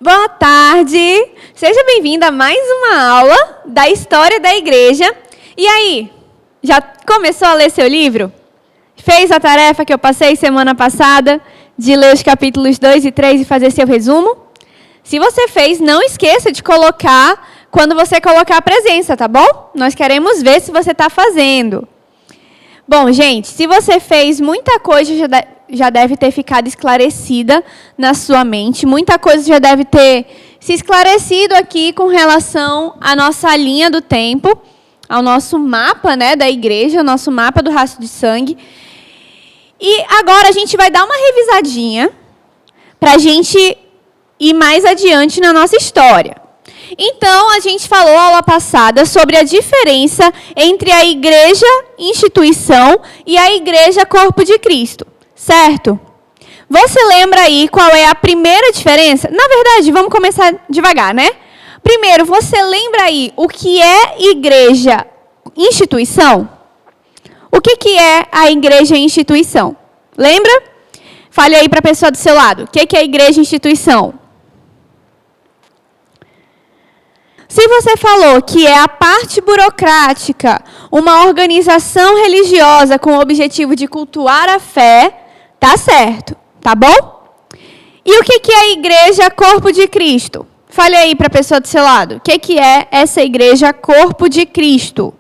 Boa tarde! Seja bem-vindo a mais uma aula da História da Igreja. E aí, já começou a ler seu livro? Fez a tarefa que eu passei semana passada de ler os capítulos 2 e 3 e fazer seu resumo? Se você fez, não esqueça de colocar quando você colocar a presença, tá bom? Nós queremos ver se você está fazendo. Bom, gente, se você fez, muita coisa já deve ter ficado esclarecida na sua mente. Muita coisa já deve ter se esclarecido aqui com relação à nossa linha do tempo, ao nosso mapa, né, da igreja, o nosso mapa do rastro de sangue. E agora a gente vai dar uma revisadinha para a gente ir mais adiante na nossa história. Então, a gente falou aula passada sobre a diferença entre a igreja instituição e a igreja corpo de Cristo, certo? Você lembra aí qual é a primeira diferença? Na verdade, vamos começar devagar, né? Primeiro, você lembra aí o que é igreja instituição? O que é a igreja instituição? Lembra? Fale aí para a pessoa do seu lado. O que é a igreja instituição? Se você falou que é a parte burocrática, uma organização religiosa com o objetivo de cultuar a fé, tá certo, tá bom? E o que é a igreja corpo de Cristo? Fale aí para a pessoa do seu lado. O que é essa igreja corpo de Cristo?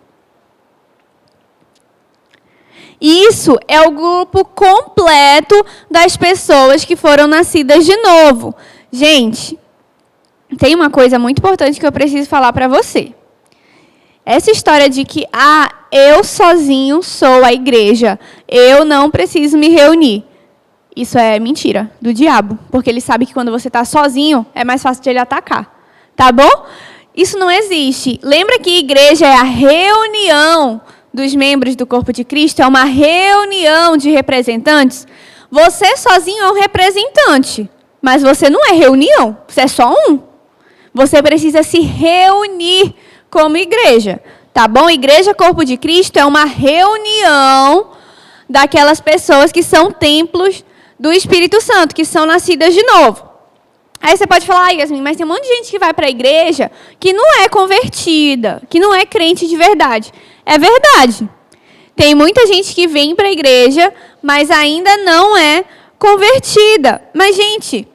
Isso é o grupo completo das pessoas que foram nascidas de novo. Gente, tem uma coisa muito importante que eu preciso falar para você. Essa história de que, eu sozinho sou a igreja, eu não preciso me reunir. Isso é mentira do diabo, porque ele sabe que quando você está sozinho, é mais fácil de ele atacar. Tá bom? Isso não existe. Lembra que igreja é a reunião dos membros do corpo de Cristo, é uma reunião de representantes. Você sozinho é um representante, mas você não é reunião, você é só um. Você precisa se reunir como igreja, tá bom? Igreja Corpo de Cristo é uma reunião daquelas pessoas que são templos do Espírito Santo, que são nascidas de novo. Aí você pode falar, Yasmin, mas tem um monte de gente que vai para a igreja que não é convertida, que não é crente de verdade. É verdade. Tem muita gente que vem para a igreja, mas ainda não é convertida. Mas, gente,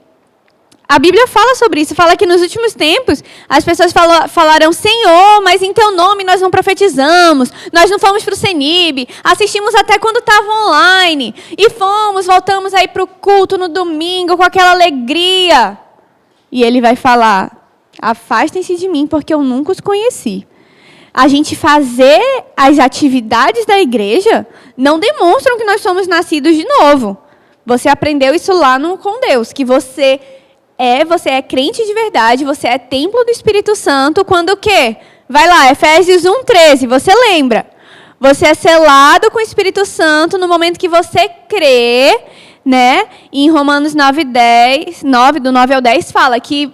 a Bíblia fala sobre isso, fala que nos últimos tempos as pessoas falarão, Senhor, mas em teu nome nós não profetizamos, nós não fomos para o CENIB, assistimos até quando estava online, e voltamos aí para o culto no domingo com aquela alegria. E ele vai falar, afastem-se de mim porque eu nunca os conheci. A gente fazer as atividades da igreja não demonstram que nós somos nascidos de novo. Você aprendeu isso lá com Deus, que você é crente de verdade, você é templo do Espírito Santo, quando o quê? Vai lá, Efésios 1:13, você lembra? Você é selado com o Espírito Santo no momento que você crê, né? Em Romanos 9:10, do 9 ao 10, fala que,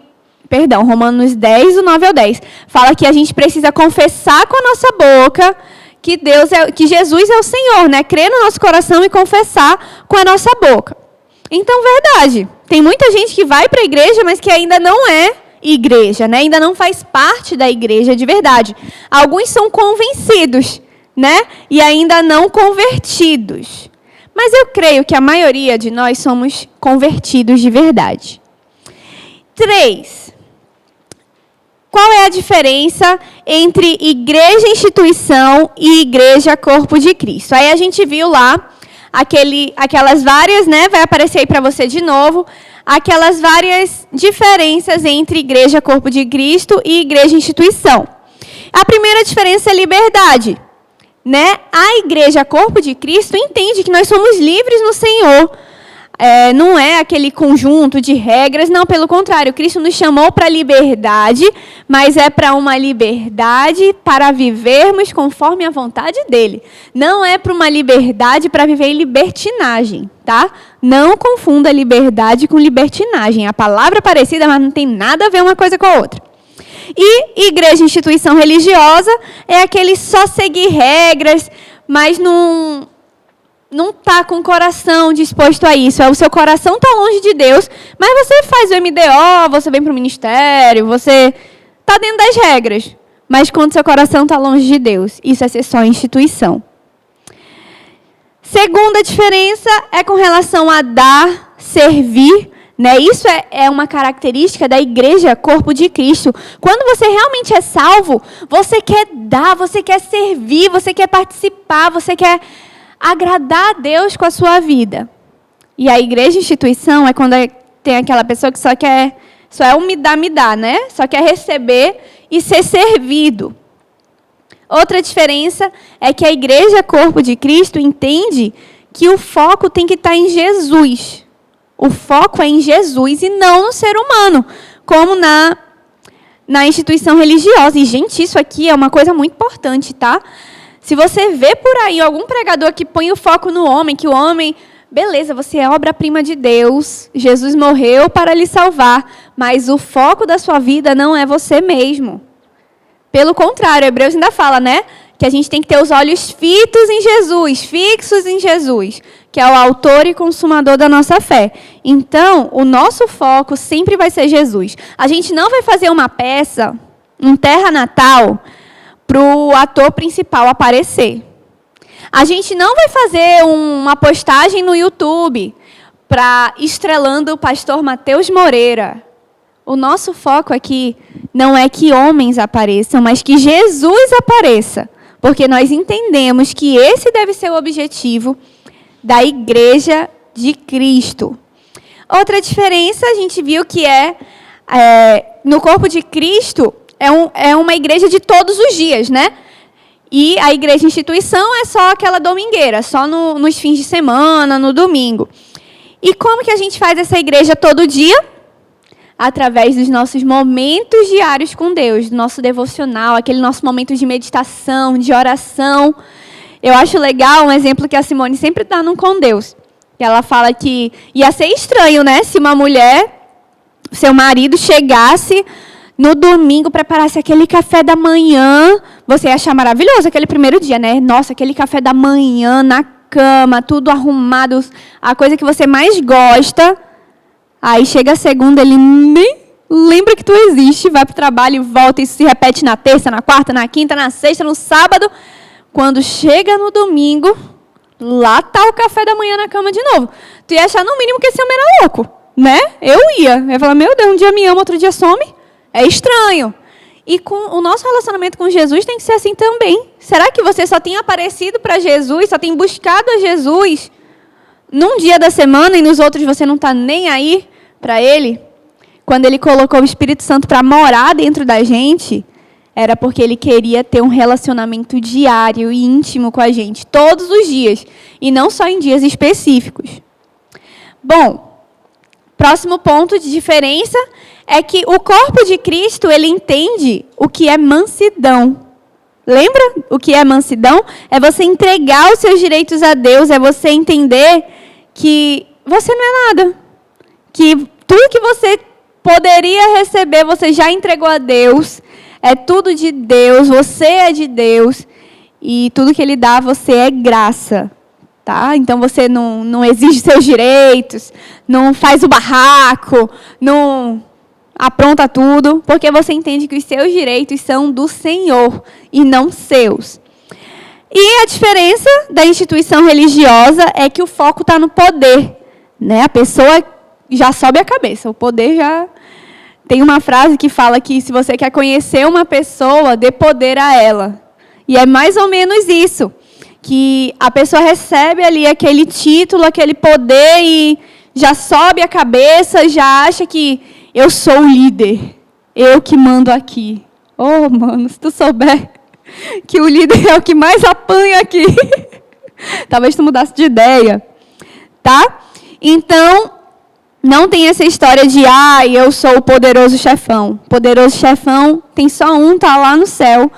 Romanos 10, do 9 ao 10, fala que a gente precisa confessar com a nossa boca que Jesus é o Senhor, né? Crer no nosso coração e confessar com a nossa boca. Então, verdade. Tem muita gente que vai para a igreja, mas que ainda não é igreja, né? Ainda não faz parte da igreja de verdade. Alguns são convencidos, né? E ainda não convertidos. Mas eu creio que a maioria de nós somos convertidos de verdade. 3. Qual é a diferença entre igreja instituição e igreja corpo de Cristo? Aí a gente viu lá aquelas várias, né, vai aparecer aí para você de novo, aquelas várias diferenças entre igreja corpo de Cristo e igreja instituição. A primeira diferença é liberdade, né? A igreja corpo de Cristo entende que nós somos livres no Senhor. Não é aquele conjunto de regras, não, pelo contrário, Cristo nos chamou para a liberdade, mas é para uma liberdade para vivermos conforme a vontade dele. Não é para uma liberdade para viver em libertinagem, tá? Não confunda liberdade com libertinagem. A palavra é parecida, mas não tem nada a ver uma coisa com a outra. E igreja, instituição religiosa, é aquele só seguir regras, mas não não está com o coração disposto a isso. O seu coração está longe de Deus, mas você faz o MDO, você vem para o ministério, você está dentro das regras. Mas quando seu coração está longe de Deus, isso é ser só instituição. Segunda diferença é com relação a dar, servir. Né? Isso é uma característica da igreja, corpo de Cristo. Quando você realmente é salvo, você quer dar, você quer servir, você quer participar, você quer agradar a Deus com a sua vida. E a igreja instituição é quando tem aquela pessoa que só é um me dá, né? Só quer receber e ser servido. Outra diferença é que a igreja, corpo de Cristo, entende que o foco tem que estar em Jesus. O foco é em Jesus e não no ser humano, como na instituição religiosa. E, gente, isso aqui é uma coisa muito importante, tá? Se você vê por aí algum pregador que põe o foco no homem, que o homem, beleza, você é obra-prima de Deus, Jesus morreu para lhe salvar, mas o foco da sua vida não é você mesmo. Pelo contrário, Hebreus ainda fala, né? Que a gente tem que ter os olhos fixos em Jesus, que é o autor e consumador da nossa fé. Então, o nosso foco sempre vai ser Jesus. A gente não vai fazer uma peça, um Terra Natal, para o ator principal aparecer. A gente não vai fazer uma postagem no YouTube estrelando o pastor Mateus Moreira. O nosso foco aqui não é que homens apareçam, mas que Jesus apareça. Porque nós entendemos que esse deve ser o objetivo da igreja de Cristo. Outra diferença, a gente viu que no corpo de Cristo, é uma igreja de todos os dias, né? E a igreja instituição é só aquela domingueira, só nos fins de semana, no domingo. E como que a gente faz essa igreja todo dia? Através dos nossos momentos diários com Deus, do nosso devocional, aquele nosso momento de meditação, de oração. Eu acho legal um exemplo que a Simone sempre dá no Com Deus. Ela fala que ia ser estranho, né? Se uma mulher, seu marido, chegasse no domingo, preparasse aquele café da manhã. Você ia achar maravilhoso aquele primeiro dia, né? Nossa, aquele café da manhã, na cama, tudo arrumado, a coisa que você mais gosta. Aí chega a segunda, ele nem lembra que tu existe, vai para o trabalho e volta, isso se repete na terça, na quarta, na quinta, na sexta, no sábado. Quando chega no domingo, lá está o café da manhã na cama de novo. Tu ia achar no mínimo que esse homem era louco, né? Eu ia falar, meu Deus, um dia me ama, outro dia some. É estranho. E com o nosso relacionamento com Jesus tem que ser assim também. Será que você só tem aparecido para Jesus, só tem buscado a Jesus num dia da semana e nos outros você não está nem aí para Ele? Quando Ele colocou o Espírito Santo para morar dentro da gente, era porque Ele queria ter um relacionamento diário e íntimo com a gente, todos os dias, e não só em dias específicos. Bom, próximo ponto de diferença é que o corpo de Cristo, ele entende o que é mansidão. Lembra o que é mansidão? É você entregar os seus direitos a Deus, é você entender que você não é nada. Que tudo que você poderia receber, você já entregou a Deus. É tudo de Deus, você é de Deus. E tudo que Ele dá a você é graça. Tá? Então você não exige seus direitos, não faz o barraco, não apronta tudo, porque você entende que os seus direitos são do Senhor e não seus. E a diferença da instituição religiosa é que o foco está no poder. Né? A pessoa já sobe a cabeça, o poder já... Tem uma frase que fala que se você quer conhecer uma pessoa, dê poder a ela. E é mais ou menos isso, que a pessoa recebe ali aquele título, aquele poder e já sobe a cabeça, já acha que eu sou o líder, eu que mando aqui. Oh, mano, se tu souber que o líder é o que mais apanha aqui, talvez tu mudasse de ideia, tá? Então, não tem essa história de, eu sou o poderoso chefão. Poderoso chefão tem só um, tá lá no céu,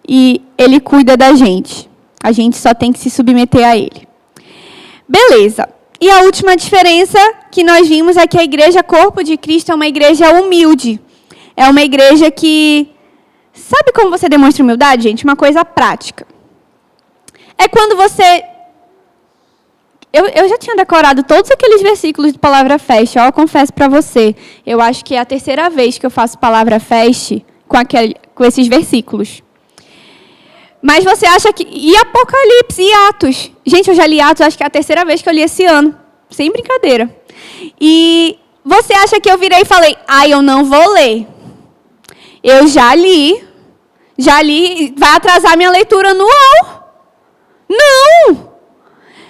e ele cuida da gente. A gente só tem que se submeter a ele. Beleza. E a última diferença que nós vimos é que a igreja Corpo de Cristo é uma igreja humilde. É uma igreja que... Sabe como você demonstra humildade, gente? Uma coisa prática. É quando você Eu já tinha decorado todos aqueles versículos de Palavra Fest. Eu confesso para você, eu acho que é a terceira vez que eu faço Palavra Fest com esses versículos. Mas você acha que... E Apocalipse, e Atos? Gente, eu já li Atos, acho que é a terceira vez que eu li esse ano. Sem brincadeira. E você acha que eu virei e falei, eu não vou ler. Eu já li, vai atrasar minha leitura anual. Não!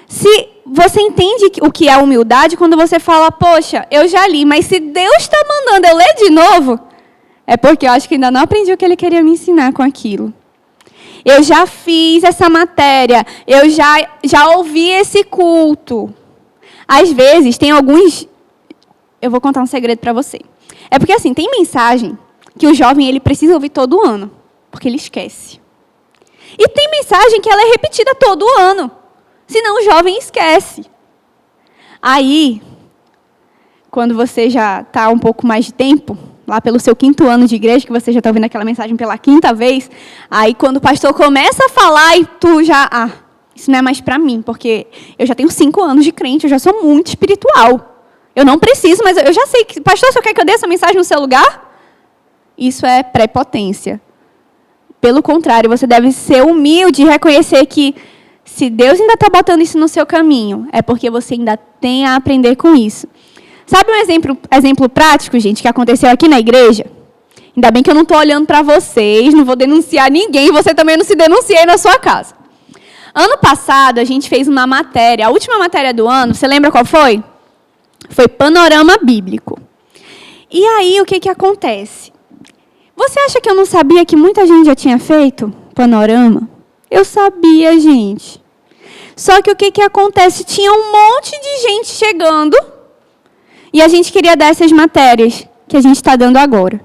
Se você entende o que é humildade quando você fala, poxa, eu já li, mas se Deus está mandando eu ler de novo, é porque eu acho que ainda não aprendi o que Ele queria me ensinar com aquilo. Eu já fiz essa matéria, eu já ouvi esse culto. Às vezes, tem alguns... Eu vou contar um segredo para você. É porque, assim, tem mensagem que o jovem ele precisa ouvir todo ano, porque ele esquece. E tem mensagem que ela é repetida todo ano, senão o jovem esquece. Aí, quando você já está um pouco mais de tempo, lá pelo seu 5º ano de igreja, que você já está ouvindo aquela mensagem pela 5ª vez, aí quando o pastor começa a falar e tu já... isso não é mais para mim, porque eu já tenho 5 anos de crente, eu já sou muito espiritual. Eu não preciso, mas eu já sei que... Pastor, você quer que eu dê essa mensagem no seu lugar? Isso é prepotência. Pelo contrário, você deve ser humilde e reconhecer que se Deus ainda está botando isso no seu caminho, é porque você ainda tem a aprender com isso. Sabe um exemplo prático, gente, que aconteceu aqui na igreja? Ainda bem que eu não estou olhando para vocês, não vou denunciar ninguém, e você também não se denuncia aí na sua casa. Ano passado, a gente fez uma matéria, a última matéria do ano, você lembra qual foi? Foi Panorama Bíblico. E aí, o que acontece? Você acha que eu não sabia que muita gente já tinha feito panorama? Eu sabia, gente. Só que o que acontece? Tinha um monte de gente chegando e a gente queria dar essas matérias que a gente está dando agora.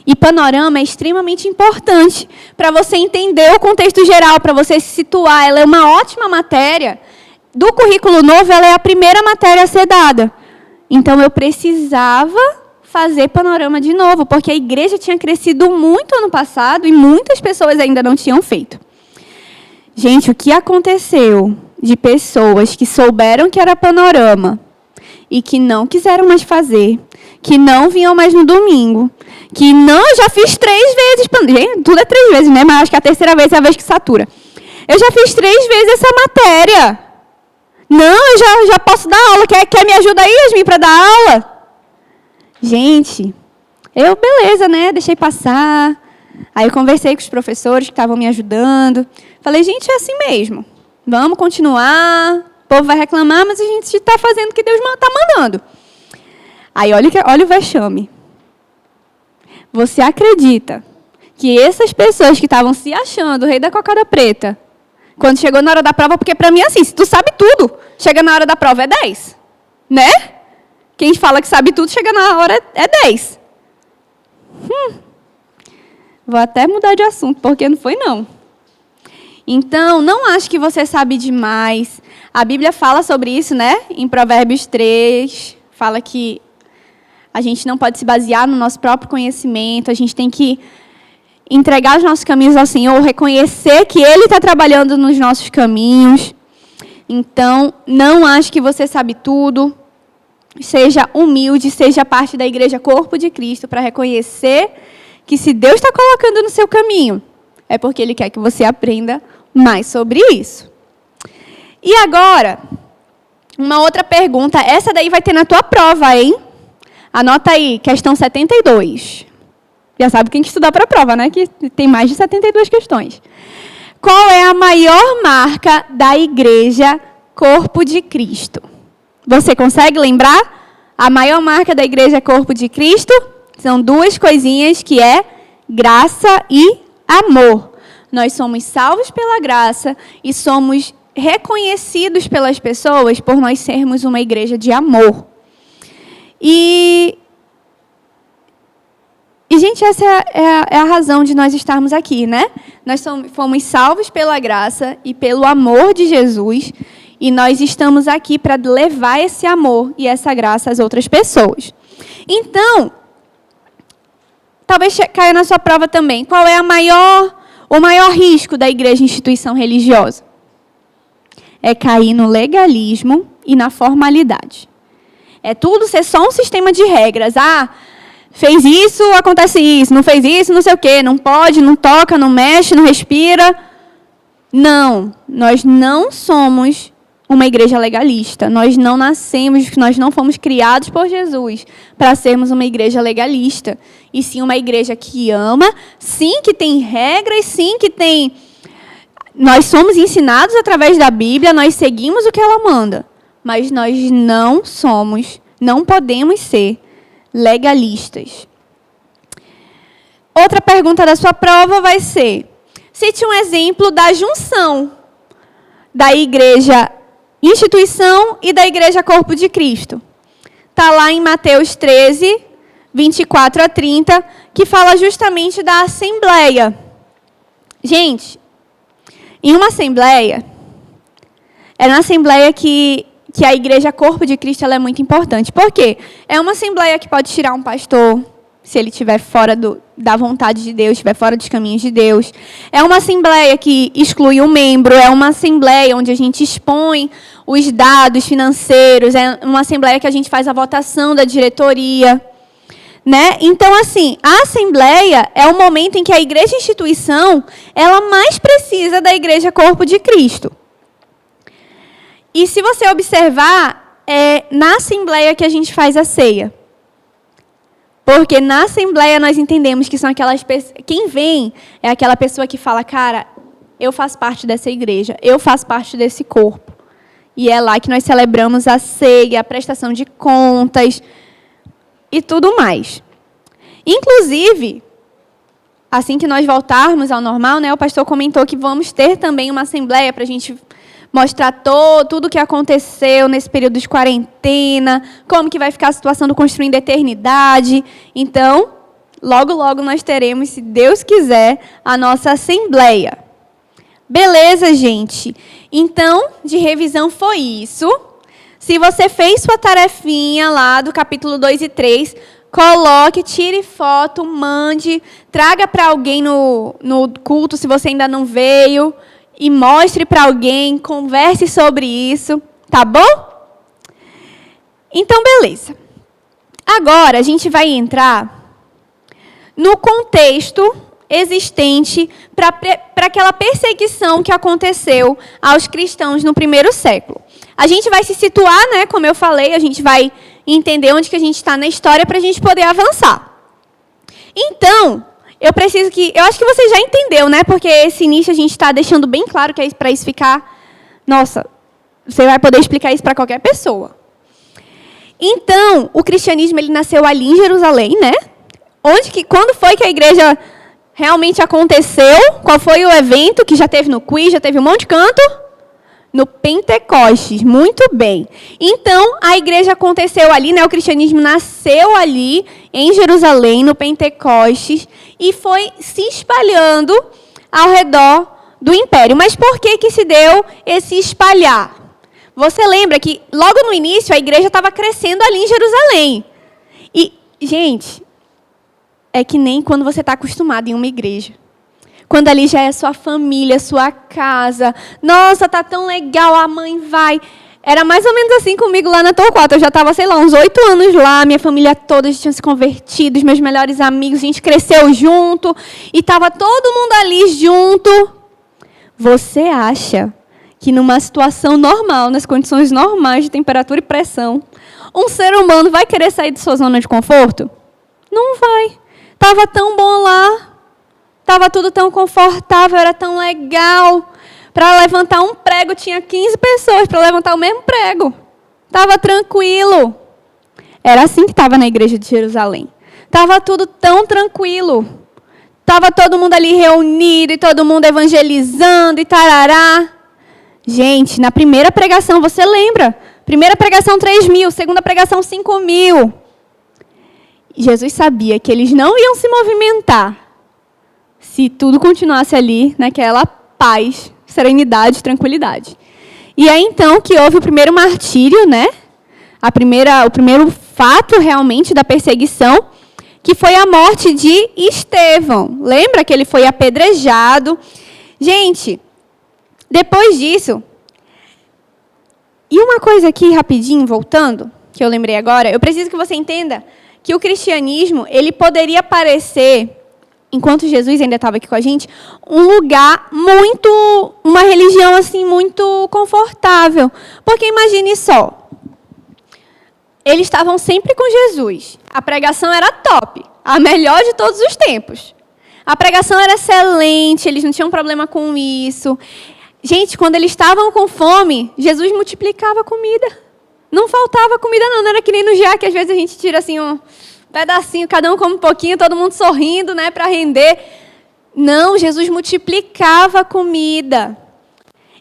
E panorama é extremamente importante para você entender o contexto geral, para você se situar. Ela é uma ótima matéria. Do currículo novo, ela é a primeira matéria a ser dada. Então, eu precisava fazer panorama de novo, porque a igreja tinha crescido muito ano passado e muitas pessoas ainda não tinham feito. Gente, o que aconteceu de pessoas que souberam que era panorama e que não quiseram mais fazer, que não vinham mais no domingo, que não, eu já fiz 3 vezes, gente, tudo é 3 vezes, né? Mas acho que a terceira vez é a vez que satura. Eu já fiz 3 vezes essa matéria. Não, eu já posso dar aula. Quer me ajudar aí, Yasmin, para dar aula? Gente, beleza, né? Deixei passar. Aí eu conversei com os professores que estavam me ajudando. Falei, gente, é assim mesmo. Vamos continuar. O povo vai reclamar, mas a gente está fazendo o que Deus está mandando. Aí olha o vexame. Você acredita que essas pessoas que estavam se achando o rei da cocada preta, quando chegou na hora da prova, porque para mim é assim, se tu sabe tudo, chega na hora da prova é 10. Né? Quem fala que sabe tudo, chega na hora é 10. Vou até mudar de assunto, porque não foi não. Então, não ache que você sabe demais. A Bíblia fala sobre isso, né? Em Provérbios 3, fala que a gente não pode se basear no nosso próprio conhecimento, a gente tem que entregar os nossos caminhos ao Senhor, reconhecer que Ele está trabalhando nos nossos caminhos. Então, não ache que você sabe tudo. Seja humilde, seja parte da igreja Corpo de Cristo, para reconhecer que se Deus está colocando no seu caminho, é porque Ele quer que você aprenda mais sobre isso. E agora, uma outra pergunta. Essa daí vai ter na tua prova, hein? Anota aí, questão 72. Já sabe quem que estudar para a prova, né? Que tem mais de 72 questões. Qual é a maior marca da igreja Corpo de Cristo? Você consegue lembrar? A maior marca da igreja Corpo de Cristo são 2 coisinhas, que é graça e amor. Nós somos salvos pela graça e somos reconhecidos pelas pessoas por nós sermos uma igreja de amor. E gente, essa é a razão de nós estarmos aqui, né? Nós fomos salvos pela graça e pelo amor de Jesus, e nós estamos aqui para levar esse amor e essa graça às outras pessoas. Então, talvez caia na sua prova também. Qual é o maior risco da igreja instituição religiosa? é cair no legalismo e na formalidade. É tudo ser só um sistema de regras. Ah, fez isso, acontece isso. Não fez isso, não sei o quê. Não pode, não toca, não mexe, não respira. Não, nós não somos uma igreja legalista. Nós não nascemos, nós não fomos criados por Jesus para sermos uma igreja legalista. E sim uma igreja que ama, sim que tem regras, sim que tem... Nós somos ensinados através da Bíblia, nós seguimos o que ela manda. Mas nós não somos, não podemos ser legalistas. Outra pergunta da sua prova vai ser: cite um exemplo da junção da igreja instituição e da igreja corpo de Cristo. Está lá em Mateus 13, 24 a 30, que fala justamente da assembleia. Gente, em uma assembleia, é na assembleia que a igreja corpo de Cristo ela é muito importante. Por quê? É uma assembleia que pode tirar um pastor, se ele estiver fora da vontade de Deus, estiver fora dos caminhos de Deus. É uma assembleia que exclui um membro, é uma assembleia onde a gente expõe os dados financeiros, é uma assembleia que a gente faz a votação da diretoria. Né? Então, assim, a assembleia é o momento em que a igreja instituição ela mais precisa da igreja corpo de Cristo. E se você observar, é na assembleia que a gente faz a ceia. Porque na assembleia nós entendemos que são aquelas pessoas... Quem vem é aquela pessoa que fala, cara, eu faço parte dessa igreja, eu faço parte desse corpo. E é lá que nós celebramos a ceia, a prestação de contas e tudo mais. Inclusive, assim que nós voltarmos ao normal, né, o pastor comentou que vamos ter também uma assembleia para a gente mostrar tudo o que aconteceu nesse período de quarentena, como que vai ficar a situação do Construindo a Eternidade. Então, logo, logo nós teremos, se Deus quiser, a nossa assembleia. Beleza, gente? Então, de revisão foi isso. Se você fez sua tarefinha lá do capítulo 2 e 3, coloque, tire foto, mande, traga para alguém no culto, se você ainda não veio, e mostre para alguém, converse sobre isso, tá bom? Então, beleza. Agora, a gente vai entrar no contexto existente para aquela perseguição que aconteceu aos cristãos no primeiro século. A gente vai se situar, né, como eu falei, a gente vai entender onde que a gente está na história para a gente poder avançar. Então, eu acho que você já entendeu, né? Porque esse início a gente está deixando bem claro que é para isso ficar... Nossa, você vai poder explicar isso para qualquer pessoa. Então, o cristianismo ele nasceu ali em Jerusalém, né? Quando foi que a igreja realmente aconteceu? Qual foi o evento que já teve no quiz, já teve um monte de canto? No Pentecostes, muito bem. Então, a igreja aconteceu ali, né? O cristianismo nasceu ali, em Jerusalém, no Pentecostes, e foi se espalhando ao redor do império. Mas por que se deu esse espalhar? Você lembra que, logo no início, a igreja estava crescendo ali em Jerusalém. E, gente, é que nem quando você está acostumado em uma igreja. Quando ali já é sua família, sua casa. Nossa, tá tão legal, a mãe vai. Era mais ou menos assim comigo lá na Torquato. Eu já estava, sei lá, uns 8 anos lá. Minha família toda já tinha se convertido. Os meus melhores amigos, a gente cresceu junto. E estava todo mundo ali junto. Você acha que numa situação normal, nas condições normais de temperatura e pressão, um ser humano vai querer sair de sua zona de conforto? Não vai. Estava tão bom lá. Estava tudo tão confortável, era tão legal. Para levantar um prego, tinha 15 pessoas para levantar o mesmo prego. Estava tranquilo. Era assim que estava na igreja de Jerusalém. Estava tudo tão tranquilo. Estava todo mundo ali reunido, e todo mundo evangelizando, e tarará. Gente, na primeira pregação, você lembra? Primeira pregação, 3.000. Segunda pregação, 5.000. Jesus sabia que eles não iam se movimentar se tudo continuasse ali, naquela paz, serenidade, tranquilidade. E é então que houve o primeiro martírio, né? O primeiro fato realmente da perseguição, que foi a morte de Estevão. Lembra que ele foi apedrejado? Gente, depois disso, E uma coisa aqui, rapidinho, voltando, que eu lembrei agora, eu preciso que você entenda que o cristianismo, ele poderia parecer, enquanto Jesus ainda estava aqui com a gente, um lugar uma religião assim muito confortável. Porque imagine só, eles estavam sempre com Jesus. A pregação era top, a melhor de todos os tempos. A pregação era excelente, eles não tinham problema com isso. Gente, quando eles estavam com fome, Jesus multiplicava comida. Não faltava comida não era que nem no GA, que às vezes a gente tira assim um pedacinho, cada um come um pouquinho, todo mundo sorrindo, né, para render. Não, Jesus multiplicava comida.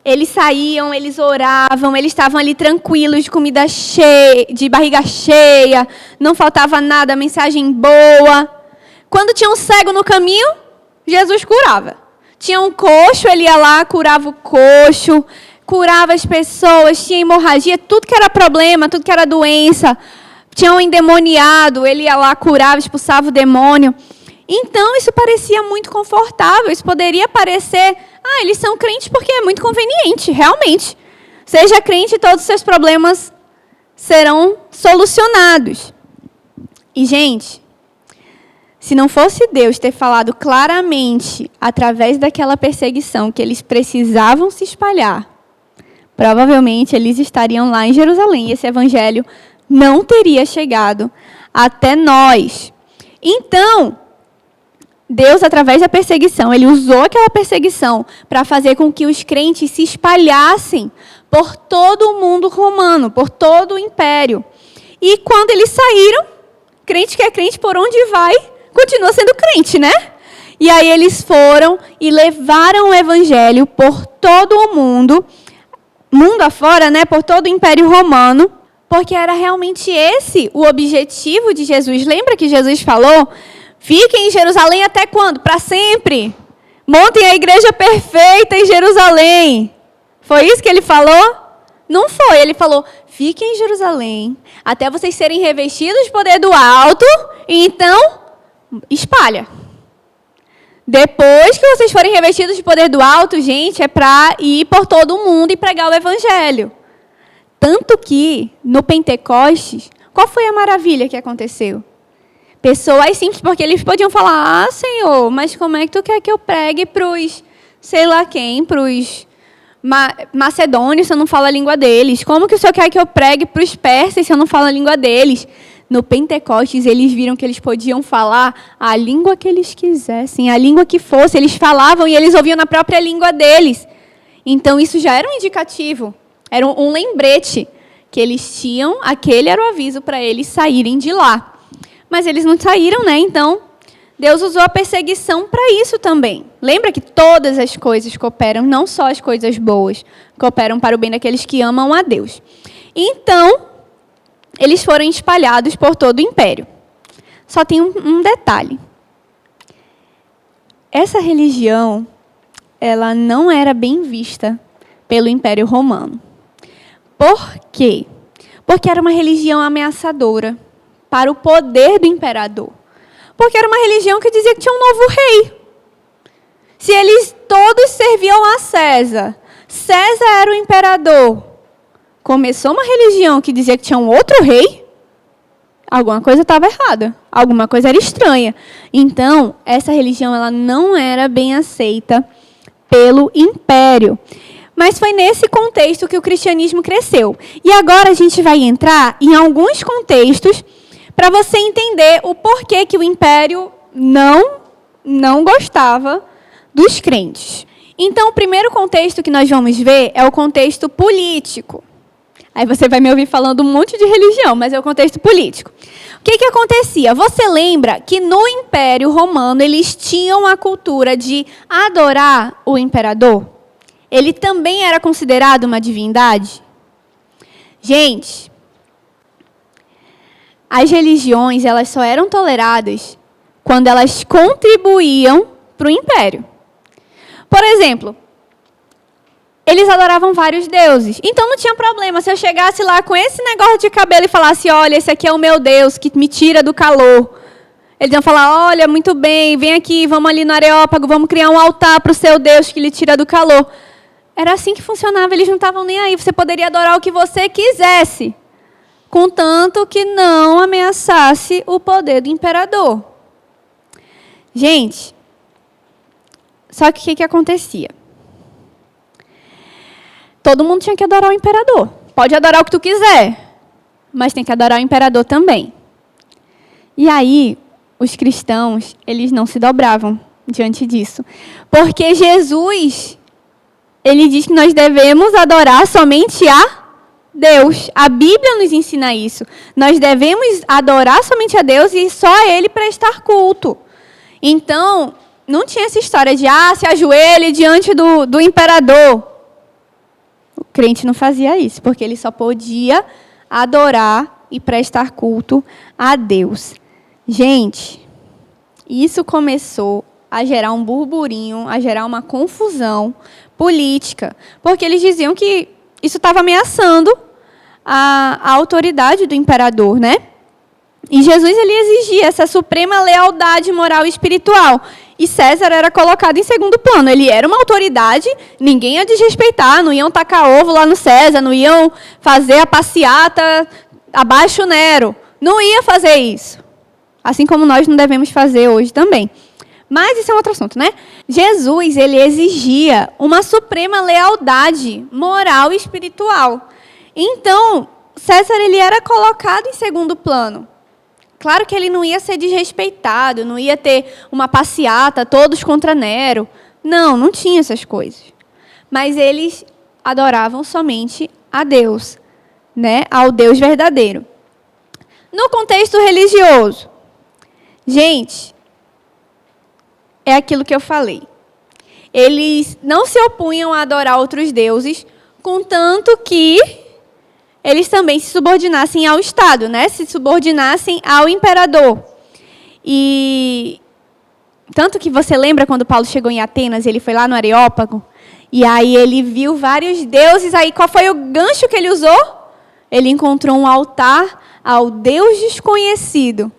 Eles saíam, eles oravam, eles estavam ali tranquilos, de comida cheia, de barriga cheia, não faltava nada, mensagem boa. Quando tinha um cego no caminho, Jesus curava. Tinha um coxo, ele ia lá, curava o coxo, curava as pessoas, tinha hemorragia, tudo que era problema, tudo que era doença. Tinha um endemoniado, ele ia lá, curava, expulsava o demônio. Então, isso parecia muito confortável, isso poderia parecer, eles são crentes porque é muito conveniente, realmente. Seja crente e todos os seus problemas serão solucionados. E, gente, se não fosse Deus ter falado claramente, através daquela perseguição, que eles precisavam se espalhar, provavelmente eles estariam lá em Jerusalém. E esse evangelho não teria chegado até nós. Então, Deus, através da perseguição, ele usou aquela perseguição para fazer com que os crentes se espalhassem por todo o mundo romano, por todo o império. E quando eles saíram, crente que é crente por onde vai, continua sendo crente, né? E aí eles foram e levaram o evangelho por todo o mundo afora, né? Por todo o Império Romano, porque era realmente esse o objetivo de Jesus. Lembra que Jesus falou: fiquem em Jerusalém até quando? Para sempre. Montem a igreja perfeita em Jerusalém. Foi isso que ele falou? Não foi. Ele falou: fiquem em Jerusalém até vocês serem revestidos de poder do alto, e então espalha. Depois que vocês forem revestidos de poder do alto, gente, é para ir por todo o mundo e pregar o evangelho. Tanto que, no Pentecostes, qual foi a maravilha que aconteceu? Pessoas simples, porque eles podiam falar: Senhor, mas como é que tu quer que eu pregue para os, sei lá quem, para os macedônios, se eu não falo a língua deles? Como que o Senhor quer que eu pregue para os persas, se eu não falo a língua deles? No Pentecostes, eles viram que eles podiam falar a língua que eles quisessem, a língua que fosse. Eles falavam e eles ouviam na própria língua deles. Então, isso já era um indicativo, era um lembrete que eles tinham, aquele era o aviso para eles saírem de lá. Mas eles não saíram, né? Então, Deus usou a perseguição para isso também. Lembra que todas as coisas cooperam, não só as coisas boas, cooperam para o bem daqueles que amam a Deus. Então, eles foram espalhados por todo o império. Só tem um detalhe. Essa religião, ela não era bem vista pelo Império Romano. Por quê? Porque era uma religião ameaçadora para o poder do imperador. Porque era uma religião que dizia que tinha um novo rei. Se eles todos serviam a César, César era o imperador, começou uma religião que dizia que tinha um outro rei, alguma coisa estava errada, alguma coisa era estranha. Então, essa religião ela não era bem aceita pelo império. Mas foi nesse contexto que o cristianismo cresceu. E agora a gente vai entrar em alguns contextos para você entender o porquê que o império não gostava dos crentes. Então, o primeiro contexto que nós vamos ver é o contexto político. Aí você vai me ouvir falando um monte de religião, mas é o contexto político. O que acontecia? Você lembra que no Império Romano eles tinham a cultura de adorar o imperador? Ele também era considerado uma divindade? Gente, as religiões elas só eram toleradas quando elas contribuíam para o império. Por exemplo, eles adoravam vários deuses. Então não tinha problema se eu chegasse lá com esse negócio de cabelo e falasse: olha, esse aqui é o meu Deus que me tira do calor. Eles iam falar: olha, muito bem, vem aqui, vamos ali no Areópago, vamos criar um altar para o seu Deus que lhe tira do calor. Era assim que funcionava, eles não estavam nem aí. Você poderia adorar o que você quisesse, contanto que não ameaçasse o poder do imperador. Gente, só que o que acontecia? Todo mundo tinha que adorar o imperador. Pode adorar o que tu quiser, mas tem que adorar o imperador também. E aí, os cristãos, eles não se dobravam diante disso. Porque Jesus, ele diz que nós devemos adorar somente a Deus. A Bíblia nos ensina isso. Nós devemos adorar somente a Deus e só a Ele prestar culto. Então, não tinha essa história de, se ajoelhe diante do imperador. O crente não fazia isso, porque ele só podia adorar e prestar culto a Deus. Gente, isso começou a gerar um burburinho, a gerar uma confusão política, porque eles diziam que isso estava ameaçando a autoridade do imperador, né? E Jesus, ele exigia essa suprema lealdade moral e espiritual. E César era colocado em segundo plano. Ele era uma autoridade, ninguém ia desrespeitar, não iam tacar ovo lá no César, não iam fazer a passeata abaixo Nero. Não ia fazer isso. Assim como nós não devemos fazer hoje também. Mas isso é um outro assunto, né? Jesus, ele exigia uma suprema lealdade moral e espiritual. Então, César, ele era colocado em segundo plano. Claro que ele não ia ser desrespeitado, não ia ter uma passeata, todos contra Nero. Não tinha essas coisas. Mas eles adoravam somente a Deus, né? Ao Deus verdadeiro. No contexto religioso, gente, é aquilo que eu falei. Eles não se opunham a adorar outros deuses, contanto que eles também se subordinassem ao Estado, né? Se subordinassem ao imperador. E tanto que você lembra quando Paulo chegou em Atenas, ele foi lá no Areópago, e aí ele viu vários deuses, aí qual foi o gancho que ele usou? Ele encontrou um altar ao Deus desconhecido.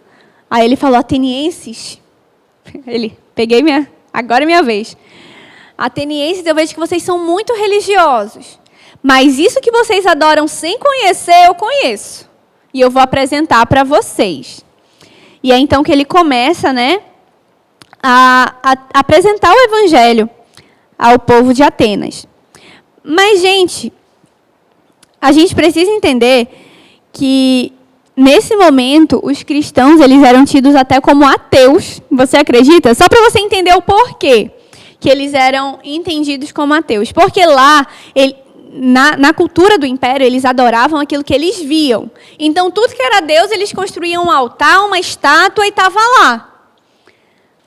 Aí ele falou, atenienses, agora é minha vez. Atenienses, eu vejo que vocês são muito religiosos. Mas isso que vocês adoram sem conhecer, eu conheço. E eu vou apresentar para vocês. E é então que ele começa, né, a apresentar o evangelho ao povo de Atenas. Mas, gente, a gente precisa entender que, nesse momento, os cristãos eles eram tidos até como ateus. Você acredita? Só para você entender o porquê que eles eram entendidos como ateus. Porque lá, na cultura do império, eles adoravam aquilo que eles viam. Então, tudo que era Deus, eles construíam um altar, uma estátua e estava lá.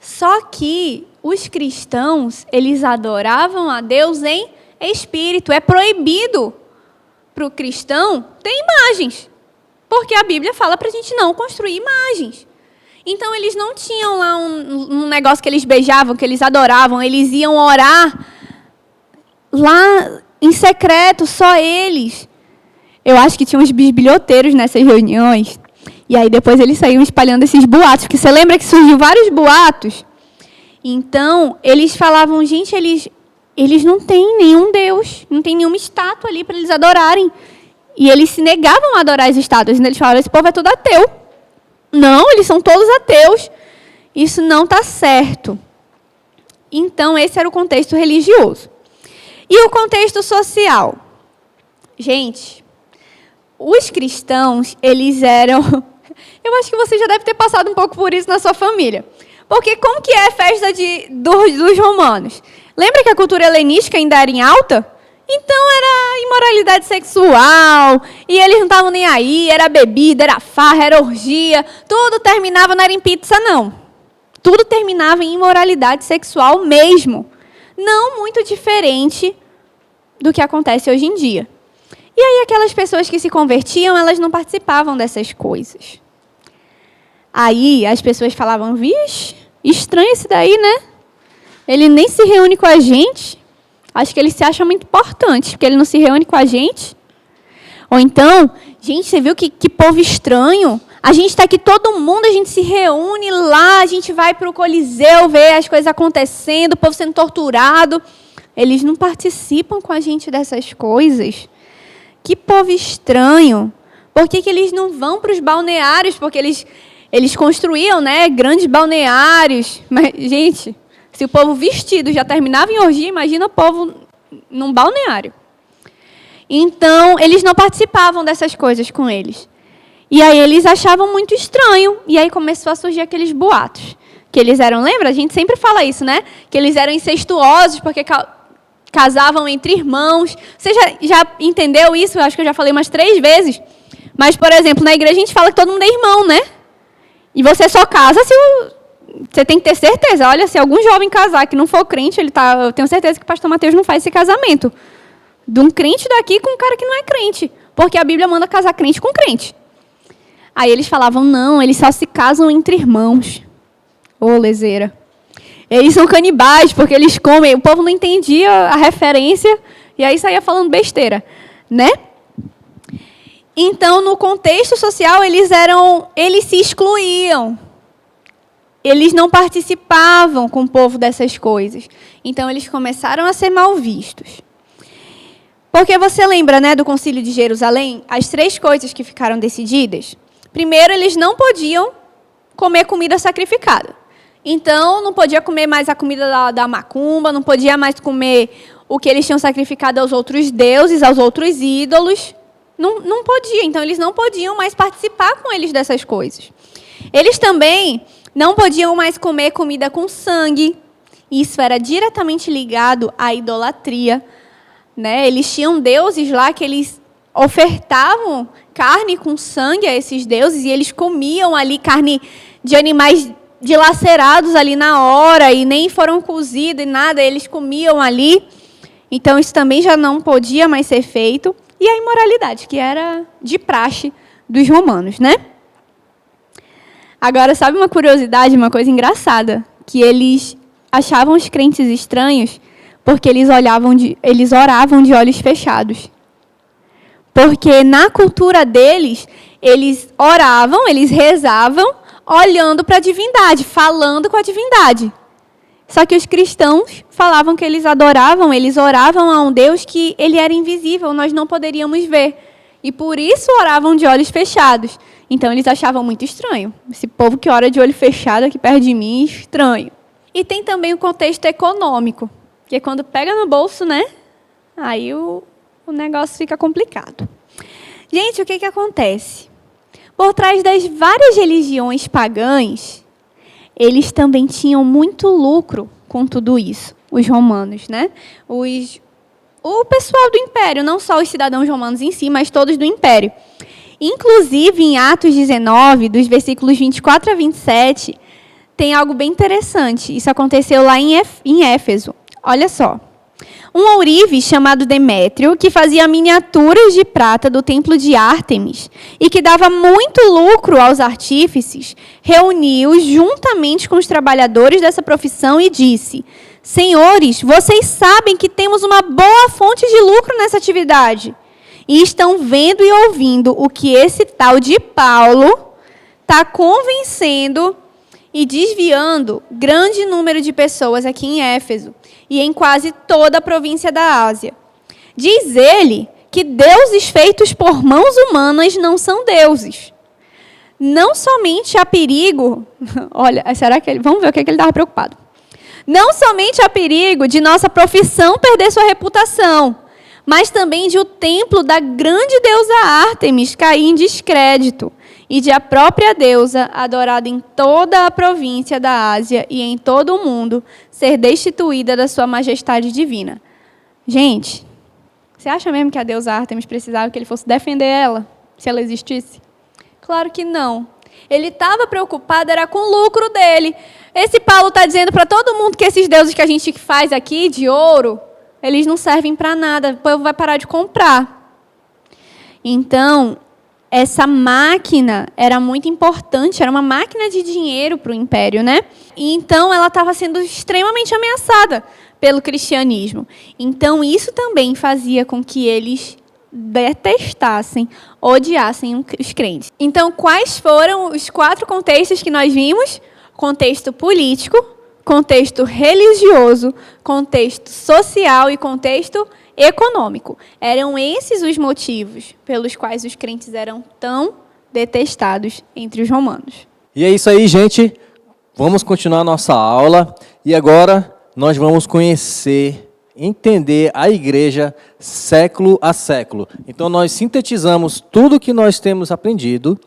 Só que os cristãos, eles adoravam a Deus em espírito. É proibido para o cristão ter imagens. Porque a Bíblia fala para a gente não construir imagens. Então, eles não tinham lá um negócio que eles beijavam, que eles adoravam. Eles iam orar lá em secreto, só eles. Eu acho que tinha uns bisbilhoteiros nessas reuniões. E aí depois eles saíam espalhando esses boatos. Porque você lembra que surgiu vários boatos? Então, eles falavam, gente, eles não têm nenhum Deus. Não tem nenhuma estátua ali para eles adorarem. E eles se negavam a adorar as estátuas. Eles falavam, esse povo é todo ateu. Não, eles são todos ateus. Isso não está certo. Então, esse era o contexto religioso. E o contexto social? Gente, os cristãos, eles eram... Eu acho que você já deve ter passado um pouco por isso na sua família. Porque como que é a festa dos romanos? Lembra que a cultura helenística ainda era em alta? Então era imoralidade sexual, e eles não estavam nem aí, era bebida, era farra, era orgia, tudo terminava, não era em pizza, não. Tudo terminava em imoralidade sexual mesmo. Não muito diferente do que acontece hoje em dia. E aí aquelas pessoas que se convertiam, elas não participavam dessas coisas. Aí as pessoas falavam, vixe, estranho esse daí, né? Ele nem se reúne com a gente. Acho que ele se acha muito importante, porque ele não se reúne com a gente. Ou então, gente, você viu que povo estranho? A gente está aqui, todo mundo, a gente se reúne lá, a gente vai para o Coliseu ver as coisas acontecendo, o povo sendo torturado. Eles não participam com a gente dessas coisas. Que povo estranho. Por que eles não vão para os balneários? Porque eles construíam, né, grandes balneários. Mas, gente, se o povo vestido já terminava em orgia, imagina o povo num balneário. Então, eles não participavam dessas coisas com eles. E aí eles achavam muito estranho. E aí começou a surgir aqueles boatos. Que eles eram, lembra? A gente sempre fala isso, né? Que eles eram incestuosos porque casavam entre irmãos. Você já entendeu isso? Eu acho que eu já falei umas 3 vezes. Mas, por exemplo, na igreja a gente fala que todo mundo é irmão, né? E você só casa se você tem que ter certeza. Olha, se algum jovem casar que não for crente, eu tenho certeza que o pastor Mateus não faz esse casamento. De um crente daqui com um cara que não é crente. Porque a Bíblia manda casar crente com crente. Aí eles falavam, não, eles só se casam entre irmãos. Ô, lezeira. Eles são canibais, porque eles comem. O povo não entendia a referência, e aí saía falando besteira, né? Então, no contexto social, eles se excluíam. Eles não participavam com o povo dessas coisas. Então, eles começaram a ser mal vistos. Porque você lembra, né, do Concílio de Jerusalém? As 3 coisas que ficaram decididas. Primeiro, eles não podiam comer comida sacrificada. Então, não podia comer mais a comida da macumba, não podia mais comer o que eles tinham sacrificado aos outros deuses, aos outros ídolos. Não podia. Então, eles não podiam mais participar com eles dessas coisas. Eles também não podiam mais comer comida com sangue. Isso era diretamente ligado à idolatria, né? Eles tinham deuses lá que eles ofertavam carne com sangue a esses deuses, e eles comiam ali carne de animais dilacerados ali na hora, e nem foram cozidos e nada, eles comiam ali. Então, isso também já não podia mais ser feito. E a imoralidade, que era de praxe dos romanos, né? Agora, sabe uma curiosidade, uma coisa engraçada? Que eles achavam os crentes estranhos porque eles oravam de olhos fechados. Porque na cultura deles, eles oravam, eles rezavam, olhando para a divindade, falando com a divindade. Só que os cristãos falavam que eles adoravam, eles oravam a um Deus que ele era invisível, nós não poderíamos ver. E por isso oravam de olhos fechados. Então eles achavam muito estranho. Esse povo que ora de olho fechado aqui perto de mim, estranho. E tem também o contexto econômico, que quando pega no bolso, né? Aí o negócio fica complicado. Gente, o que acontece? Por trás das várias religiões pagãs, eles também tinham muito lucro com tudo isso, os romanos, né? O pessoal do Império, não só os cidadãos romanos em si, mas todos do Império. Inclusive, em Atos 19, dos versículos 24 a 27, tem algo bem interessante. Isso aconteceu lá em Éfeso. Olha só. Um ourive chamado Demétrio, que fazia miniaturas de prata do templo de Ártemis e que dava muito lucro aos artífices, reuniu-os juntamente com os trabalhadores dessa profissão e disse: Senhores, vocês sabem que temos uma boa fonte de lucro nessa atividade e estão vendo e ouvindo o que esse tal de Paulo está convencendo e desviando grande número de pessoas aqui em Éfeso e em quase toda a província da Ásia. Diz ele que deuses feitos por mãos humanas não são deuses. Não somente há perigo... Olha, será que vamos ver o que ele estava preocupado. Não somente há perigo de nossa profissão perder sua reputação, mas também de o templo da grande deusa Ártemis cair em descrédito e de a própria deusa, adorada em toda a província da Ásia e em todo o mundo, ser destituída da sua majestade divina. Gente, você acha mesmo que a deusa Ártemis precisava que ele fosse defender ela, se ela existisse? Claro que não. Ele estava preocupado, era com o lucro dele. Esse Paulo está dizendo para todo mundo que esses deuses que a gente faz aqui, de ouro, eles não servem para nada, o povo vai parar de comprar. Então, essa máquina era muito importante, era uma máquina de dinheiro para o império, né? E então, ela estava sendo extremamente ameaçada pelo cristianismo. Então, isso também fazia com que eles detestassem, odiassem os crentes. Então, quais foram os 4 contextos que nós vimos? Contexto político, contexto religioso, contexto social e contexto econômico. Eram esses os motivos pelos quais os crentes eram tão detestados entre os romanos. E é isso aí, gente. Vamos continuar a nossa aula. E agora nós vamos conhecer, entender a igreja século a século. Então nós sintetizamos tudo que nós temos aprendido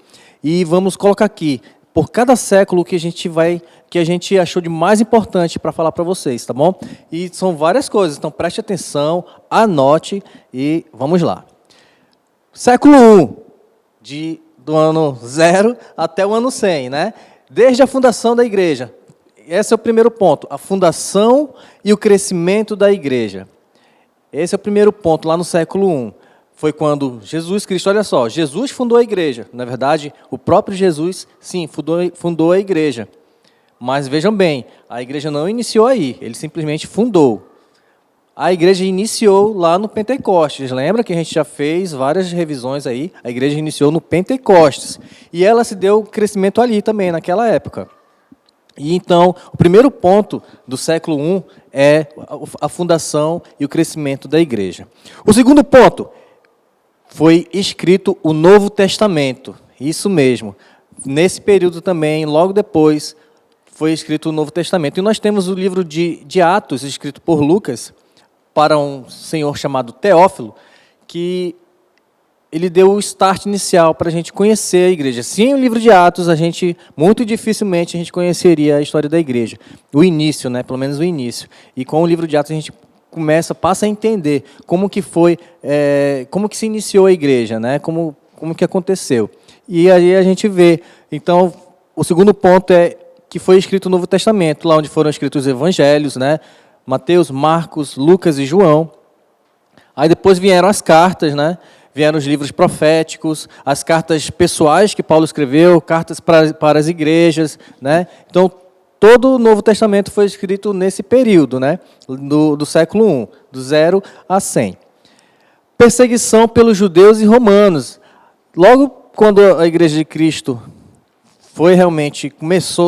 e vamos colocar aqui, por cada século que a gente achou de mais importante para falar para vocês, tá bom? E são várias coisas, então preste atenção, anote e vamos lá. Século I, do ano 0 até o ano 100, né? Desde a fundação da igreja. Esse é o primeiro ponto, a fundação e o crescimento da igreja. Esse é o primeiro ponto, lá no século I. Foi quando Jesus Cristo, olha só, Jesus fundou a igreja. Na verdade, o próprio Jesus, sim, fundou a igreja. Mas vejam bem, a igreja não iniciou aí, ele simplesmente fundou. A igreja iniciou lá no Pentecostes. Lembra que a gente já fez várias revisões aí? A igreja iniciou no Pentecostes. E ela se deu crescimento ali também, naquela época. E então, o primeiro ponto do século I é a fundação e o crescimento da igreja. O segundo ponto, foi escrito o Novo Testamento. Isso mesmo. Nesse período também, logo depois, foi escrito o Novo Testamento. E nós temos o livro de Atos, escrito por Lucas, para um senhor chamado Teófilo, que ele deu o start inicial para a gente conhecer a igreja. Sem o livro de Atos, muito dificilmente a gente conheceria a história da igreja. O início, né? Pelo menos o início. E com o livro de Atos a gente passa a entender como que foi, como que se iniciou a igreja, né? Como que aconteceu. E aí a gente vê. Então, o segundo ponto é que foi escrito o Novo Testamento, lá onde foram escritos os evangelhos, né? Mateus, Marcos, Lucas e João. Aí depois vieram as cartas, né? Vieram os livros proféticos, as cartas pessoais que Paulo escreveu, cartas para as igrejas, né? Então, todo o Novo Testamento foi escrito nesse período, né? Do século I, do 0 a 100. Perseguição pelos judeus e romanos. Logo quando a igreja de Cristo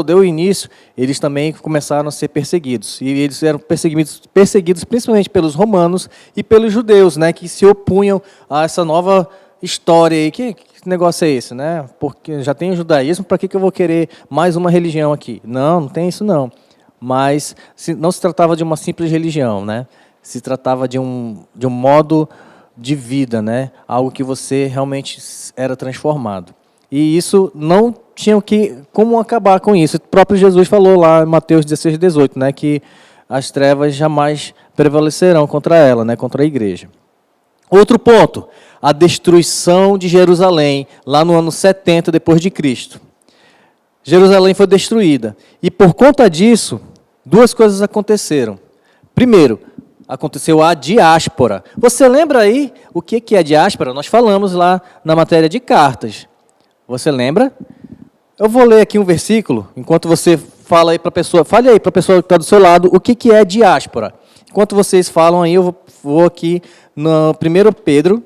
deu início, eles também começaram a ser perseguidos. E eles eram perseguidos principalmente pelos romanos e pelos judeus, né, que se opunham a essa nova história aí. Que negócio é esse, né? Porque já tem o judaísmo, para que eu vou querer mais uma religião aqui? Não tem isso não. Mas não se tratava de uma simples religião, né? Se tratava de um modo de vida, né? Algo que você realmente era transformado. E isso não tinha como acabar com isso. O próprio Jesus falou lá em Mateus 16, 18, né, que as trevas jamais prevalecerão contra ela, né, contra a igreja. Outro ponto, a destruição de Jerusalém, lá no ano 70 depois de Cristo. Jerusalém foi destruída. E por conta disso, duas coisas aconteceram. Primeiro, aconteceu a diáspora. Você lembra aí o que é diáspora? Nós falamos lá na matéria de cartas. Você lembra? Eu vou ler aqui um versículo, enquanto você fale aí para a pessoa que está do seu lado o que é diáspora. Enquanto vocês falam aí, eu vou aqui no 1 Pedro,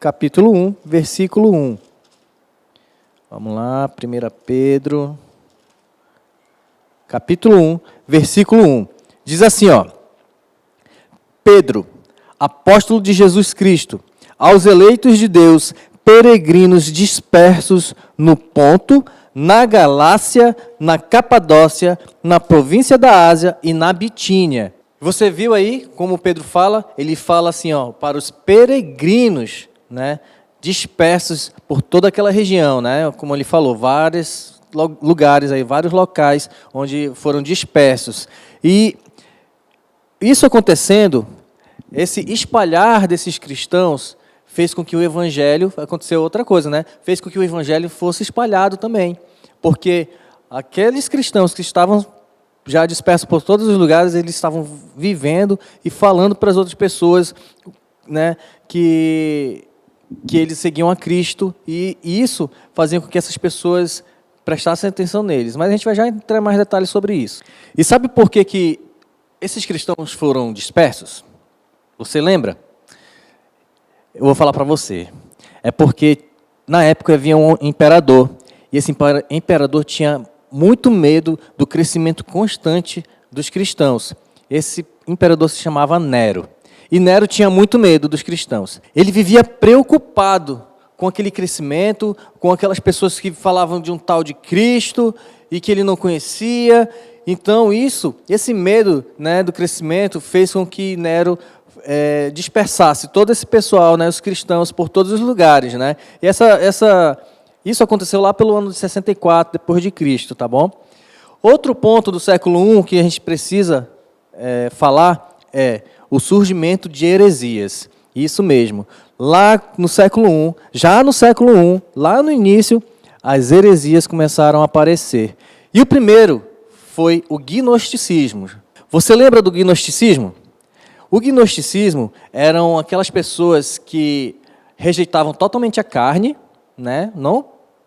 capítulo 1, versículo 1. Vamos lá, 1 Pedro, capítulo 1, versículo 1. Diz assim, ó: Pedro, apóstolo de Jesus Cristo, aos eleitos de Deus, peregrinos dispersos no Ponto, na Galácia, na Capadócia, na província da Ásia e na Bitínia. Você viu aí como Pedro fala? Ele fala assim, ó, para os peregrinos, né, dispersos por toda aquela região, né? Como ele falou, vários lugares aí, vários locais onde foram dispersos. E isso acontecendo, esse espalhar desses cristãos fez com que o evangelho, aconteceu outra coisa, né? Fez com que o evangelho fosse espalhado também. Porque aqueles cristãos que estavam já dispersos por todos os lugares, eles estavam vivendo e falando para as outras pessoas, né, que eles seguiam a Cristo, e isso fazia com que essas pessoas prestassem atenção neles. Mas a gente vai já entrar em mais detalhes sobre isso. E sabe por que esses cristãos foram dispersos? Você lembra? Eu vou falar para você. É porque, na época, havia um imperador. E esse imperador tinha muito medo do crescimento constante dos cristãos. Esse imperador se chamava Nero. E Nero tinha muito medo dos cristãos. Ele vivia preocupado com aquele crescimento, com aquelas pessoas que falavam de um tal de Cristo e que ele não conhecia. Então, esse medo, né, do crescimento fez com que Nero dispersasse todo esse pessoal, né, os cristãos, por todos os lugares. Né? E isso aconteceu lá pelo ano de 64, depois de Cristo, tá bom? Outro ponto do século I que a gente precisa falar é o surgimento de heresias. Isso mesmo. Lá no século I, já no século I, lá no início, as heresias começaram a aparecer. E o primeiro foi o gnosticismo. Você lembra do gnosticismo? O gnosticismo eram aquelas pessoas que rejeitavam totalmente a carne, né? Não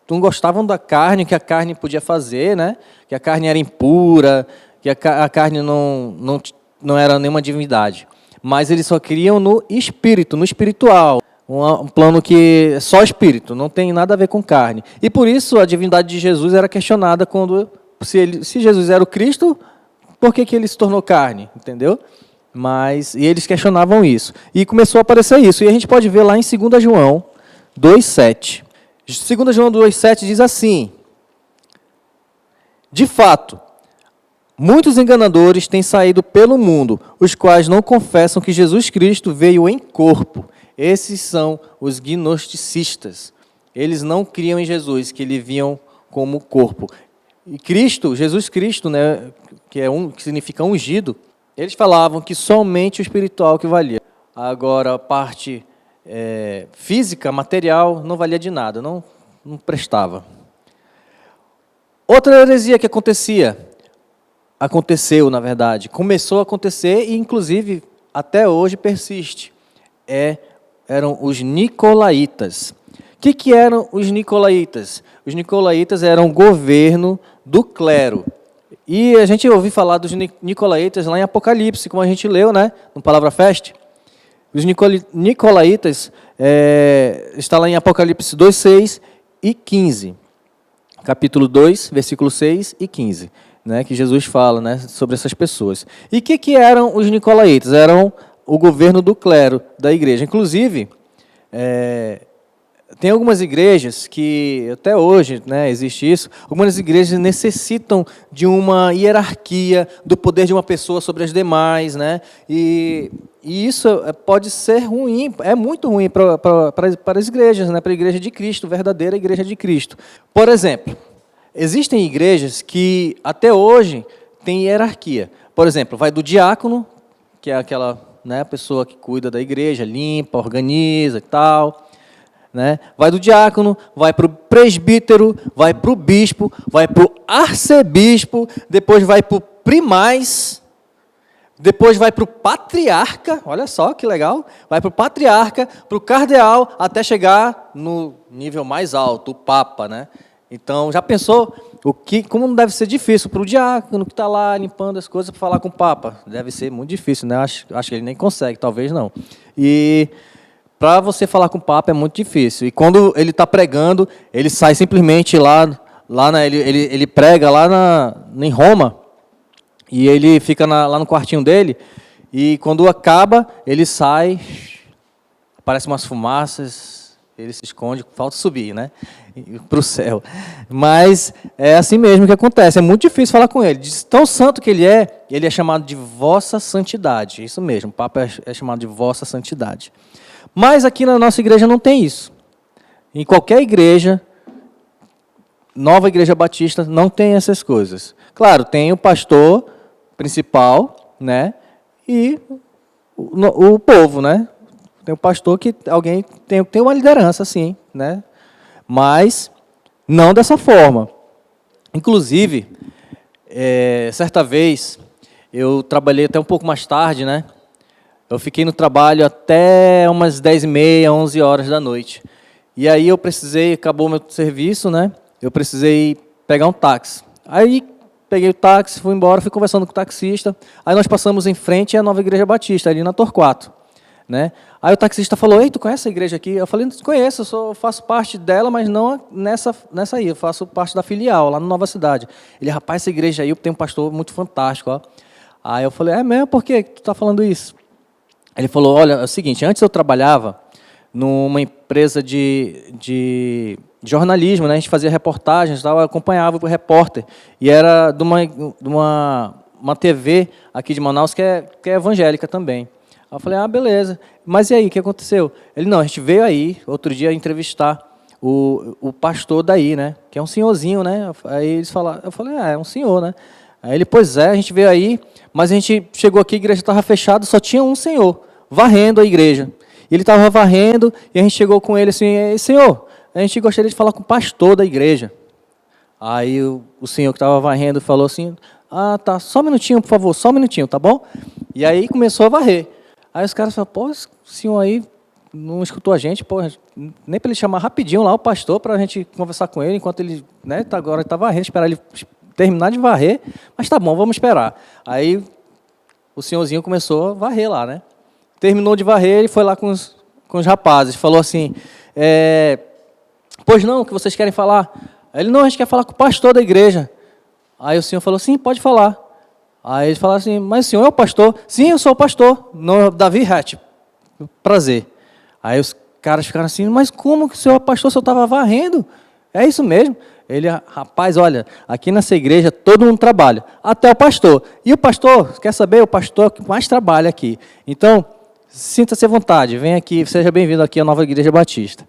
gostavam da carne, que a carne podia fazer, né? Que a carne era impura, que a carne não era nenhuma divindade. Mas eles só criam no espírito, no espiritual. Um plano que é só espírito, não tem nada a ver com carne. E por isso a divindade de Jesus era questionada quando, se Jesus era o Cristo, por que ele se tornou carne? Entendeu? E eles questionavam isso. E começou a aparecer isso. E a gente pode ver lá em 2 João 2,7. 2 João 2,7 diz assim: de fato, muitos enganadores têm saído pelo mundo, os quais não confessam que Jesus Cristo veio em corpo. Esses são os gnosticistas. Eles não criam em Jesus, que ele viam como corpo. E Cristo, Jesus Cristo, né, que significa ungido, eles falavam que somente o espiritual que valia. Agora, a parte física, material, não valia de nada, não prestava. Outra heresia que aconteceu, na verdade, começou a acontecer e, inclusive, até hoje persiste, eram os nicolaítas. O que eram os nicolaítas? Os nicolaítas eram o governo do clero. E a gente ouviu falar dos nicolaítas lá em Apocalipse, como a gente leu, né, no Palavra Fest. Os nicolaítas está lá em Apocalipse 2, 6 e 15. Capítulo 2, versículo 6 e 15. Né, que Jesus fala, né, sobre essas pessoas. E o que eram os nicolaítas? Eram o governo do clero da igreja. Inclusive, tem algumas igrejas que, até hoje, né, existe isso, algumas igrejas necessitam de uma hierarquia do poder de uma pessoa sobre as demais, né, e isso pode ser ruim, é muito ruim para as igrejas, né, para a igreja de Cristo, verdadeira igreja de Cristo. Por exemplo, existem igrejas que, até hoje, têm hierarquia. Por exemplo, vai do diácono, que é aquela, né, pessoa que cuida da igreja, limpa, organiza e tal. Né? Vai do diácono, vai para o presbítero, vai para o bispo, vai para o arcebispo, depois vai para o primaz, depois vai para o patriarca, olha só que legal, vai para o patriarca, para o cardeal, até chegar no nível mais alto, o papa, né? Então, já pensou como não deve ser difícil para o diácono que está lá limpando as coisas para falar com o papa? Deve ser muito difícil, né? Acho que ele nem consegue, talvez não. E para você falar com o papa é muito difícil. E quando ele está pregando, ele sai simplesmente ele prega lá em Roma, e ele fica lá no quartinho dele, e quando acaba, ele sai, aparecem umas fumaças, ele se esconde, falta subir, né, para o céu. Mas é assim mesmo que acontece, é muito difícil falar com ele. De tão santo que ele é chamado de Vossa Santidade. Isso mesmo, o Papa é chamado de Vossa Santidade. Mas aqui na nossa igreja não tem isso. Em qualquer igreja, nova igreja batista, não tem essas coisas. Claro, tem o pastor principal, né, e o povo, né? Tem o pastor que alguém tem uma liderança, sim, né? Mas não dessa forma. Inclusive, certa vez, eu trabalhei até um pouco mais tarde, né? Eu fiquei no trabalho até umas 10h30, 11 horas da noite. E aí acabou o meu serviço, né? Eu precisei pegar um táxi. Aí peguei o táxi, fui embora, fui conversando com o taxista. Aí nós passamos em frente à Nova Igreja Batista, ali na Torquato. né? Aí o taxista falou, ei, tu conhece a igreja aqui? Eu falei, não conheço, eu só faço parte dela, mas não nessa aí, eu faço parte da filial, lá na Nova Cidade. Ele, rapaz, essa igreja aí tem um pastor muito fantástico, ó. Aí eu falei, é mesmo? Por que tu está falando isso? Ele falou, olha, é o seguinte, antes eu trabalhava numa empresa de jornalismo, né? A gente fazia reportagens, eu acompanhava o repórter, e era de uma TV aqui de Manaus que é evangélica também. Aí eu falei, ah, beleza. Mas e aí, o que aconteceu? Ele, não, a gente veio aí, outro dia, entrevistar o pastor daí, né? Que é um senhorzinho, né? Aí eles falaram, eu falei, é um senhor, né? Aí ele, pois é, a gente veio aí, mas a gente chegou aqui, a igreja estava fechada, só tinha um senhor, varrendo a igreja. E ele estava varrendo, e a gente chegou com ele assim, senhor, a gente gostaria de falar com o pastor da igreja. Aí o senhor que estava varrendo falou assim, ah, tá, só um minutinho, por favor, só um minutinho, tá bom? E aí começou a varrer. Aí os caras falaram, pô, o senhor aí não escutou a gente, pô, nem para ele chamar rapidinho lá o pastor para a gente conversar com ele, enquanto ele, né, agora está varrendo, esperar ele terminar de varrer, mas tá bom, vamos esperar. Aí o senhorzinho começou a varrer lá, né? Terminou de varrer, ele foi lá com os rapazes, falou assim, pois não, o que vocês querem falar? Aí ele, não, a gente quer falar com o pastor da igreja. Aí o senhor falou, sim, pode falar. Aí ele falou assim, mas o senhor é o pastor? Sim, eu sou o pastor, Davi Hatch, prazer. Aí os caras ficaram assim, mas como que o senhor é pastor, o senhor estava varrendo? É isso mesmo. Ele, rapaz, olha, aqui nessa igreja todo mundo trabalha, até o pastor. E o pastor, quer saber, o pastor que mais trabalha aqui. Então, sinta-se à vontade, vem aqui, seja bem-vindo aqui à Nova Igreja Batista.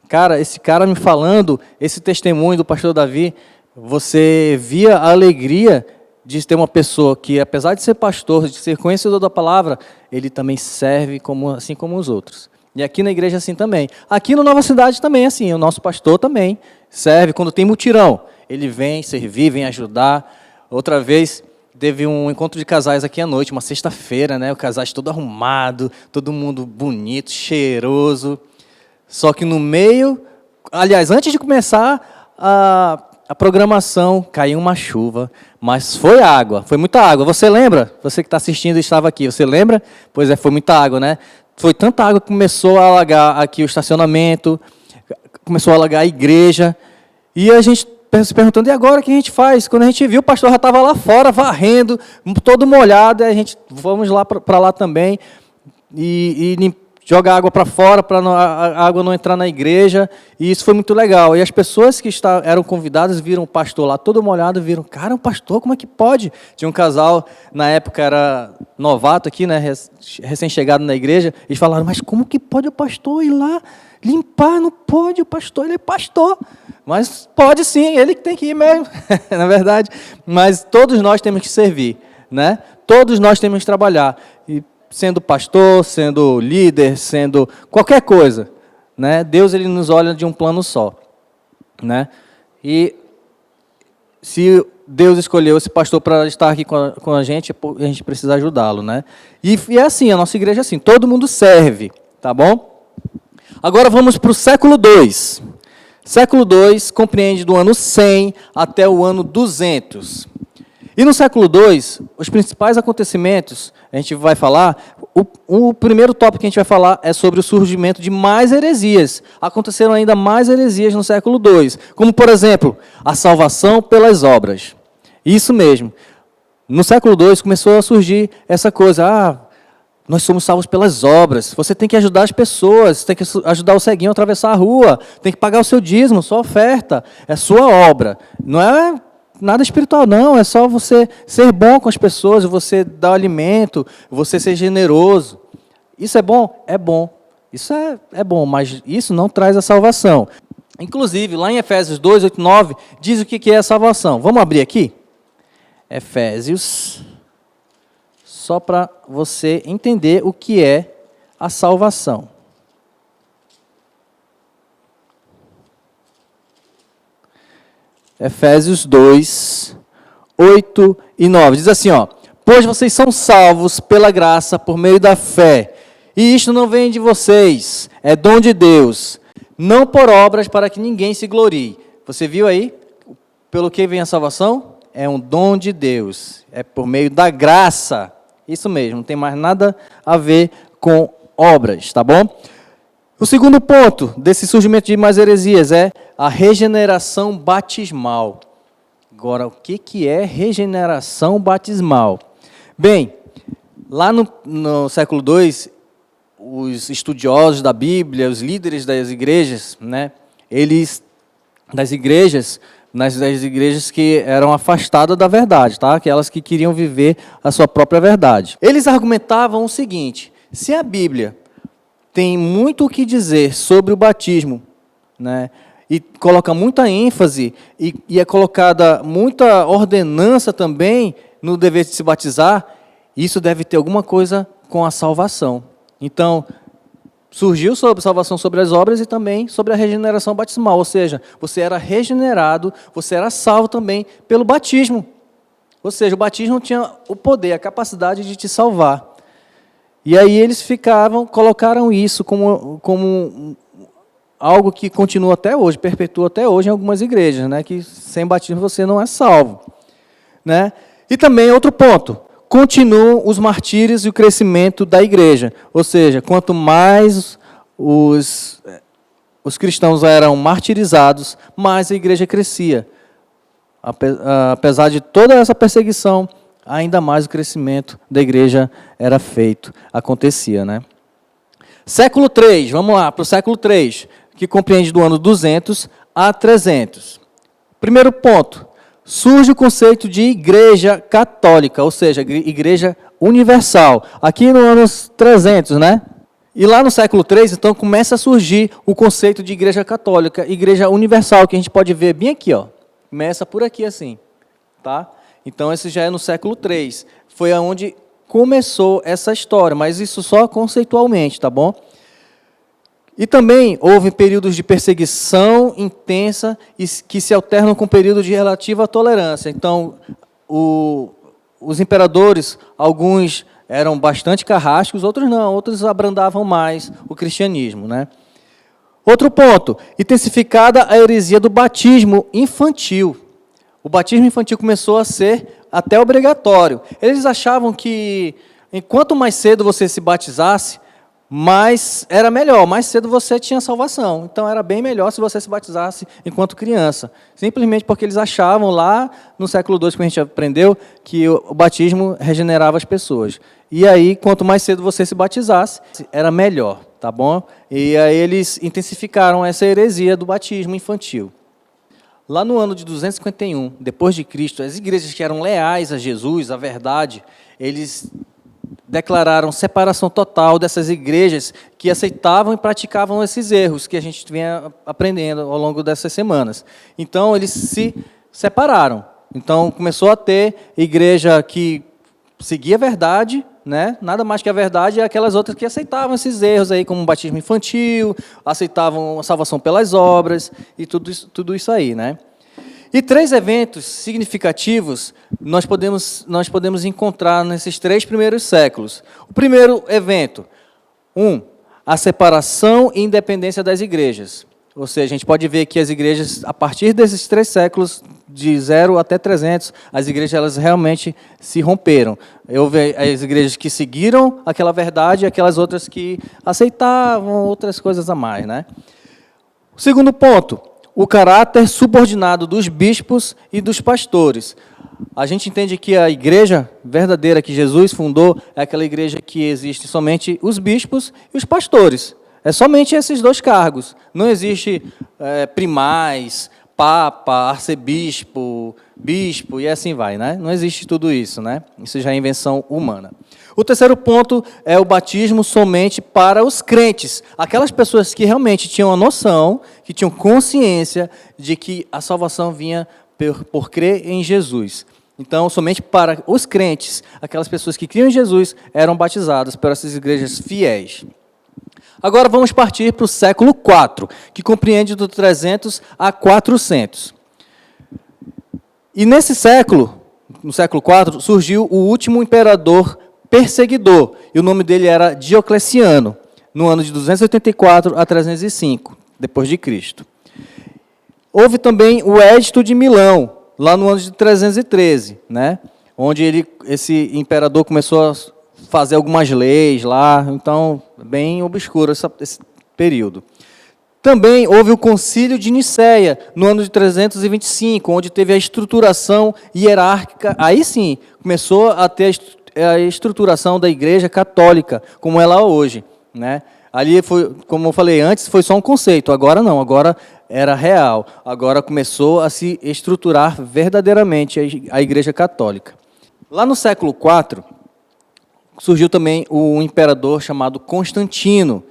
Cara, esse cara me falando, esse testemunho do pastor Davi, você via a alegria de ter uma pessoa que, apesar de ser pastor, de ser conhecedor da palavra, ele também serve assim como os outros. E aqui na igreja assim também. Aqui no Nova Cidade também assim, o nosso pastor também serve quando tem mutirão. Ele vem servir, vem ajudar. Outra vez teve um encontro de casais aqui à noite, uma sexta-feira, né? O casais todo arrumado, todo mundo bonito, cheiroso. Só que no meio, aliás, antes de começar a programação, caiu uma chuva, mas foi água, foi muita água. Você lembra? Você que está assistindo e estava aqui, você lembra? Pois é, foi muita água, né? Foi tanta água que começou a alagar aqui o estacionamento, começou a alagar a igreja, e a gente se perguntando, e agora o que a gente faz? Quando a gente viu, o pastor já estava lá fora, varrendo, todo molhado, e a gente, vamos lá para lá também, e jogar água para fora, para a água não entrar na igreja, e isso foi muito legal. E as pessoas que eram convidadas viram o pastor lá todo molhado, viram, cara, um pastor, como é que pode? Tinha um casal, na época era novato aqui, né, recém-chegado na igreja, eles falaram, mas como que pode o pastor ir lá limpar? Não pode, o pastor, ele é pastor. Mas pode sim, ele que tem que ir mesmo, na verdade. Mas todos nós temos que servir, né? Todos nós temos que trabalhar. E sendo pastor, sendo líder, sendo qualquer coisa, né? Deus ele nos olha de um plano só, né? E se Deus escolheu esse pastor para estar aqui com a gente precisa ajudá-lo, né? E é assim, a nossa igreja é assim, todo mundo serve, tá bom? Agora vamos para o século II. Século II compreende do ano 100 até o ano 200. E no século II, os principais acontecimentos, a gente vai falar, o primeiro tópico que a gente vai falar é sobre o surgimento de mais heresias. Aconteceram ainda mais heresias no século II, como, por exemplo, a salvação pelas obras. Isso mesmo. No século II começou a surgir essa coisa, nós somos salvos pelas obras, você tem que ajudar as pessoas, tem que ajudar o ceguinho a atravessar a rua, tem que pagar o seu dízimo, sua oferta, é sua obra. Não é nada espiritual, não, é só você ser bom com as pessoas, você dar alimento, você ser generoso. Isso é bom? É bom. Isso é bom, mas isso não traz a salvação. Inclusive, lá em Efésios 2, 8, 9, diz o que é a salvação. Vamos abrir aqui? Efésios, só para você entender o que é a salvação. Efésios 2, 8 e 9. Diz assim, pois vocês são salvos pela graça por meio da fé. E isto não vem de vocês, é dom de Deus. Não por obras para que ninguém se glorie. Você viu aí? Pelo que vem a salvação? É um dom de Deus. É por meio da graça. Isso mesmo, não tem mais nada a ver com obras, tá bom? O segundo ponto desse surgimento de mais heresias é a regeneração batismal. Agora, o que é regeneração batismal? Bem, lá no século II, os estudiosos da Bíblia, os líderes das igrejas, né, das igrejas que eram afastadas da verdade, tá? Aquelas que queriam viver a sua própria verdade. Eles argumentavam o seguinte: se a Bíblia tem muito o que dizer sobre o batismo, né, e coloca muita ênfase e é colocada muita ordenança também no dever de se batizar, isso deve ter alguma coisa com a salvação. Então, surgiu sobre salvação sobre as obras e também sobre a regeneração batismal, ou seja, você era regenerado, você era salvo também pelo batismo. Ou seja, o batismo tinha o poder, a capacidade de te salvar. E aí eles colocaram isso como algo que continua até hoje, perpetua até hoje em algumas igrejas, né, que sem batismo você não é salvo, né? E também outro ponto, continuam os martírios e o crescimento da igreja, ou seja, quanto mais os cristãos eram martirizados, mais a igreja crescia. Apesar de toda essa perseguição, ainda mais o crescimento da igreja era feito, acontecia, né? Século III, vamos lá, para o século III, que compreende do ano 200 a 300. Primeiro ponto, surge o conceito de igreja católica, ou seja, igreja universal. Aqui no ano 300, né? E lá no século III, então, começa a surgir o conceito de igreja católica, igreja universal, que a gente pode ver bem aqui, ó. Começa por aqui assim, tá? Então, esse já é no século III. Foi aonde começou essa história, mas isso só conceitualmente, tá bom? E também houve períodos de perseguição intensa e que se alternam com períodos de relativa tolerância. Então, os imperadores, alguns eram bastante carrascos, outros não, outros abrandavam mais o cristianismo, né? Outro ponto, intensificada a heresia do batismo infantil. O batismo infantil começou a ser até obrigatório. Eles achavam que, enquanto mais cedo você se batizasse, mais era melhor, mais cedo você tinha salvação. Então, era bem melhor se você se batizasse enquanto criança. Simplesmente porque eles achavam lá, no século II, que a gente aprendeu, que o batismo regenerava as pessoas. E aí, quanto mais cedo você se batizasse, era melhor, tá bom? E aí eles intensificaram essa heresia do batismo infantil. Lá no ano de 251, depois de Cristo, as igrejas que eram leais a Jesus, à verdade, eles declararam separação total dessas igrejas que aceitavam e praticavam esses erros que a gente vinha aprendendo ao longo dessas semanas. Então, eles se separaram. Então, começou a ter igreja que seguia a verdade, né? Nada mais que a verdade, e aquelas outras que aceitavam esses erros, aí, como o batismo infantil, aceitavam a salvação pelas obras, e tudo isso aí, né? E 3 eventos significativos nós podemos encontrar nesses 3 primeiros séculos. O primeiro evento, a separação e independência das igrejas. Ou seja, a gente pode ver que as igrejas, a partir desses 3 séculos, de 0 até 300, as igrejas elas realmente se romperam. Houve as igrejas que seguiram aquela verdade e aquelas outras que aceitavam outras coisas a mais, né? O segundo ponto, o caráter subordinado dos bispos e dos pastores. A gente entende que a igreja verdadeira que Jesus fundou é aquela igreja que existe somente os bispos e os pastores. É somente esses 2 cargos. Não existe primaz, papa, arcebispo, bispo e assim vai, né? Não existe tudo isso, né? Isso já é invenção humana. O terceiro ponto é o batismo somente para os crentes. Aquelas pessoas que realmente tinham a noção, que tinham consciência de que a salvação vinha por crer em Jesus. Então, somente para os crentes, aquelas pessoas que criam em Jesus, eram batizadas por essas igrejas fiéis. Agora vamos partir para o século IV, que compreende do 300 a 400. E nesse século, no século IV, surgiu o último imperador perseguidor, e o nome dele era Diocleciano, no ano de 284 a 305, depois de Cristo. Houve também o Edito de Milão, lá no ano de 313, né? Onde esse imperador começou a fazer algumas leis lá, então bem obscuro esse período. Também houve o Concílio de Nicéia, no ano de 325, onde teve a estruturação hierárquica. Aí sim, começou a ter a estruturação da Igreja Católica, como ela é hoje, né? Ali, foi, como eu falei antes, foi só um conceito. Agora não, agora era real. Agora começou a se estruturar verdadeiramente a Igreja Católica. Lá no século IV, surgiu também um imperador chamado Constantino.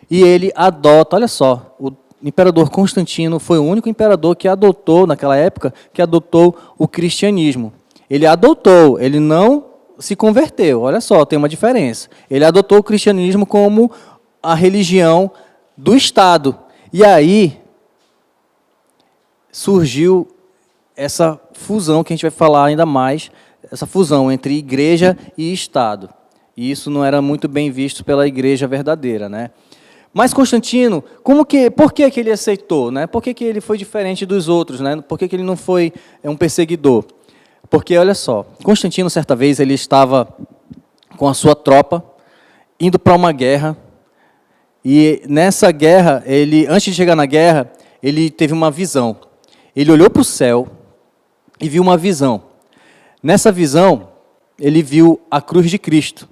E ele adota, olha só, o imperador Constantino foi o único imperador que adotou, naquela época, que adotou o cristianismo. Ele adotou, ele não se converteu, olha só, tem uma diferença. Ele adotou o cristianismo como a religião do Estado. E aí surgiu essa fusão, que a gente vai falar ainda mais, essa fusão entre igreja e Estado. E isso não era muito bem visto pela igreja verdadeira, né? Mas Constantino, por que ele aceitou, né? Por que ele foi diferente dos outros, né? Por que ele não foi um perseguidor? Porque, olha só, Constantino, certa vez, ele estava com a sua tropa, indo para uma guerra, e nessa guerra, antes de chegar na guerra, ele teve uma visão. Ele olhou para o céu e viu uma visão. Nessa visão, ele viu a cruz de Cristo.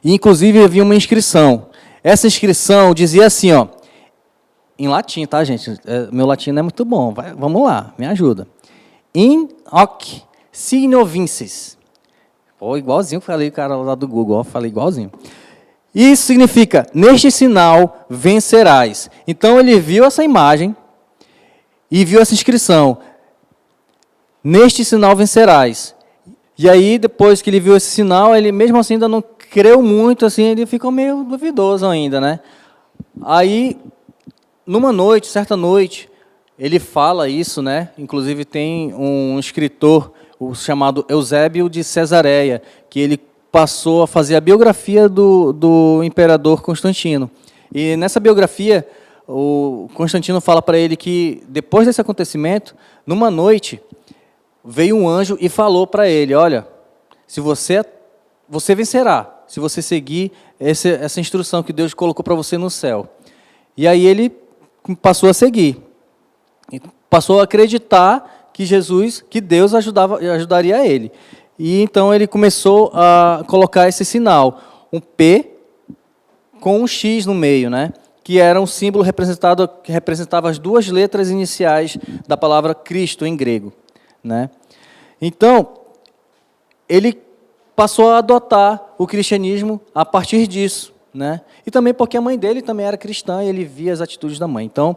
E, inclusive, havia uma inscrição. Essa inscrição dizia assim, ó, em latim, tá, gente? Meu latim não é muito bom. Vamos lá, me ajuda. In hoc signo vinces. Pô, igualzinho, falei o cara lá do Google, ó, falei igualzinho. Isso significa, neste sinal vencerás. Então, ele viu essa imagem e viu essa inscrição. Neste sinal vencerás. E aí, depois que ele viu esse sinal, ele mesmo assim ainda não creu muito, assim, ele ficou meio duvidoso ainda, né? Aí, numa noite, certa noite, ele fala isso, né? Inclusive tem um escritor, chamado Eusébio de Cesareia, que ele passou a fazer a biografia do imperador Constantino. E nessa biografia, o Constantino fala para ele que, depois desse acontecimento, numa noite, veio um anjo e falou para ele, olha, se você vencerá, se você seguir essa instrução que Deus colocou para você no céu. E aí ele passou a seguir. Passou a acreditar que Deus ajudaria ele. E então ele começou a colocar esse sinal, um P com um X no meio, né? Que era um símbolo que representava as duas letras iniciais da palavra Cristo em grego, né? Então, ele passou a adotar o cristianismo a partir disso, né? E também porque a mãe dele também era cristã e ele via as atitudes da mãe. Então,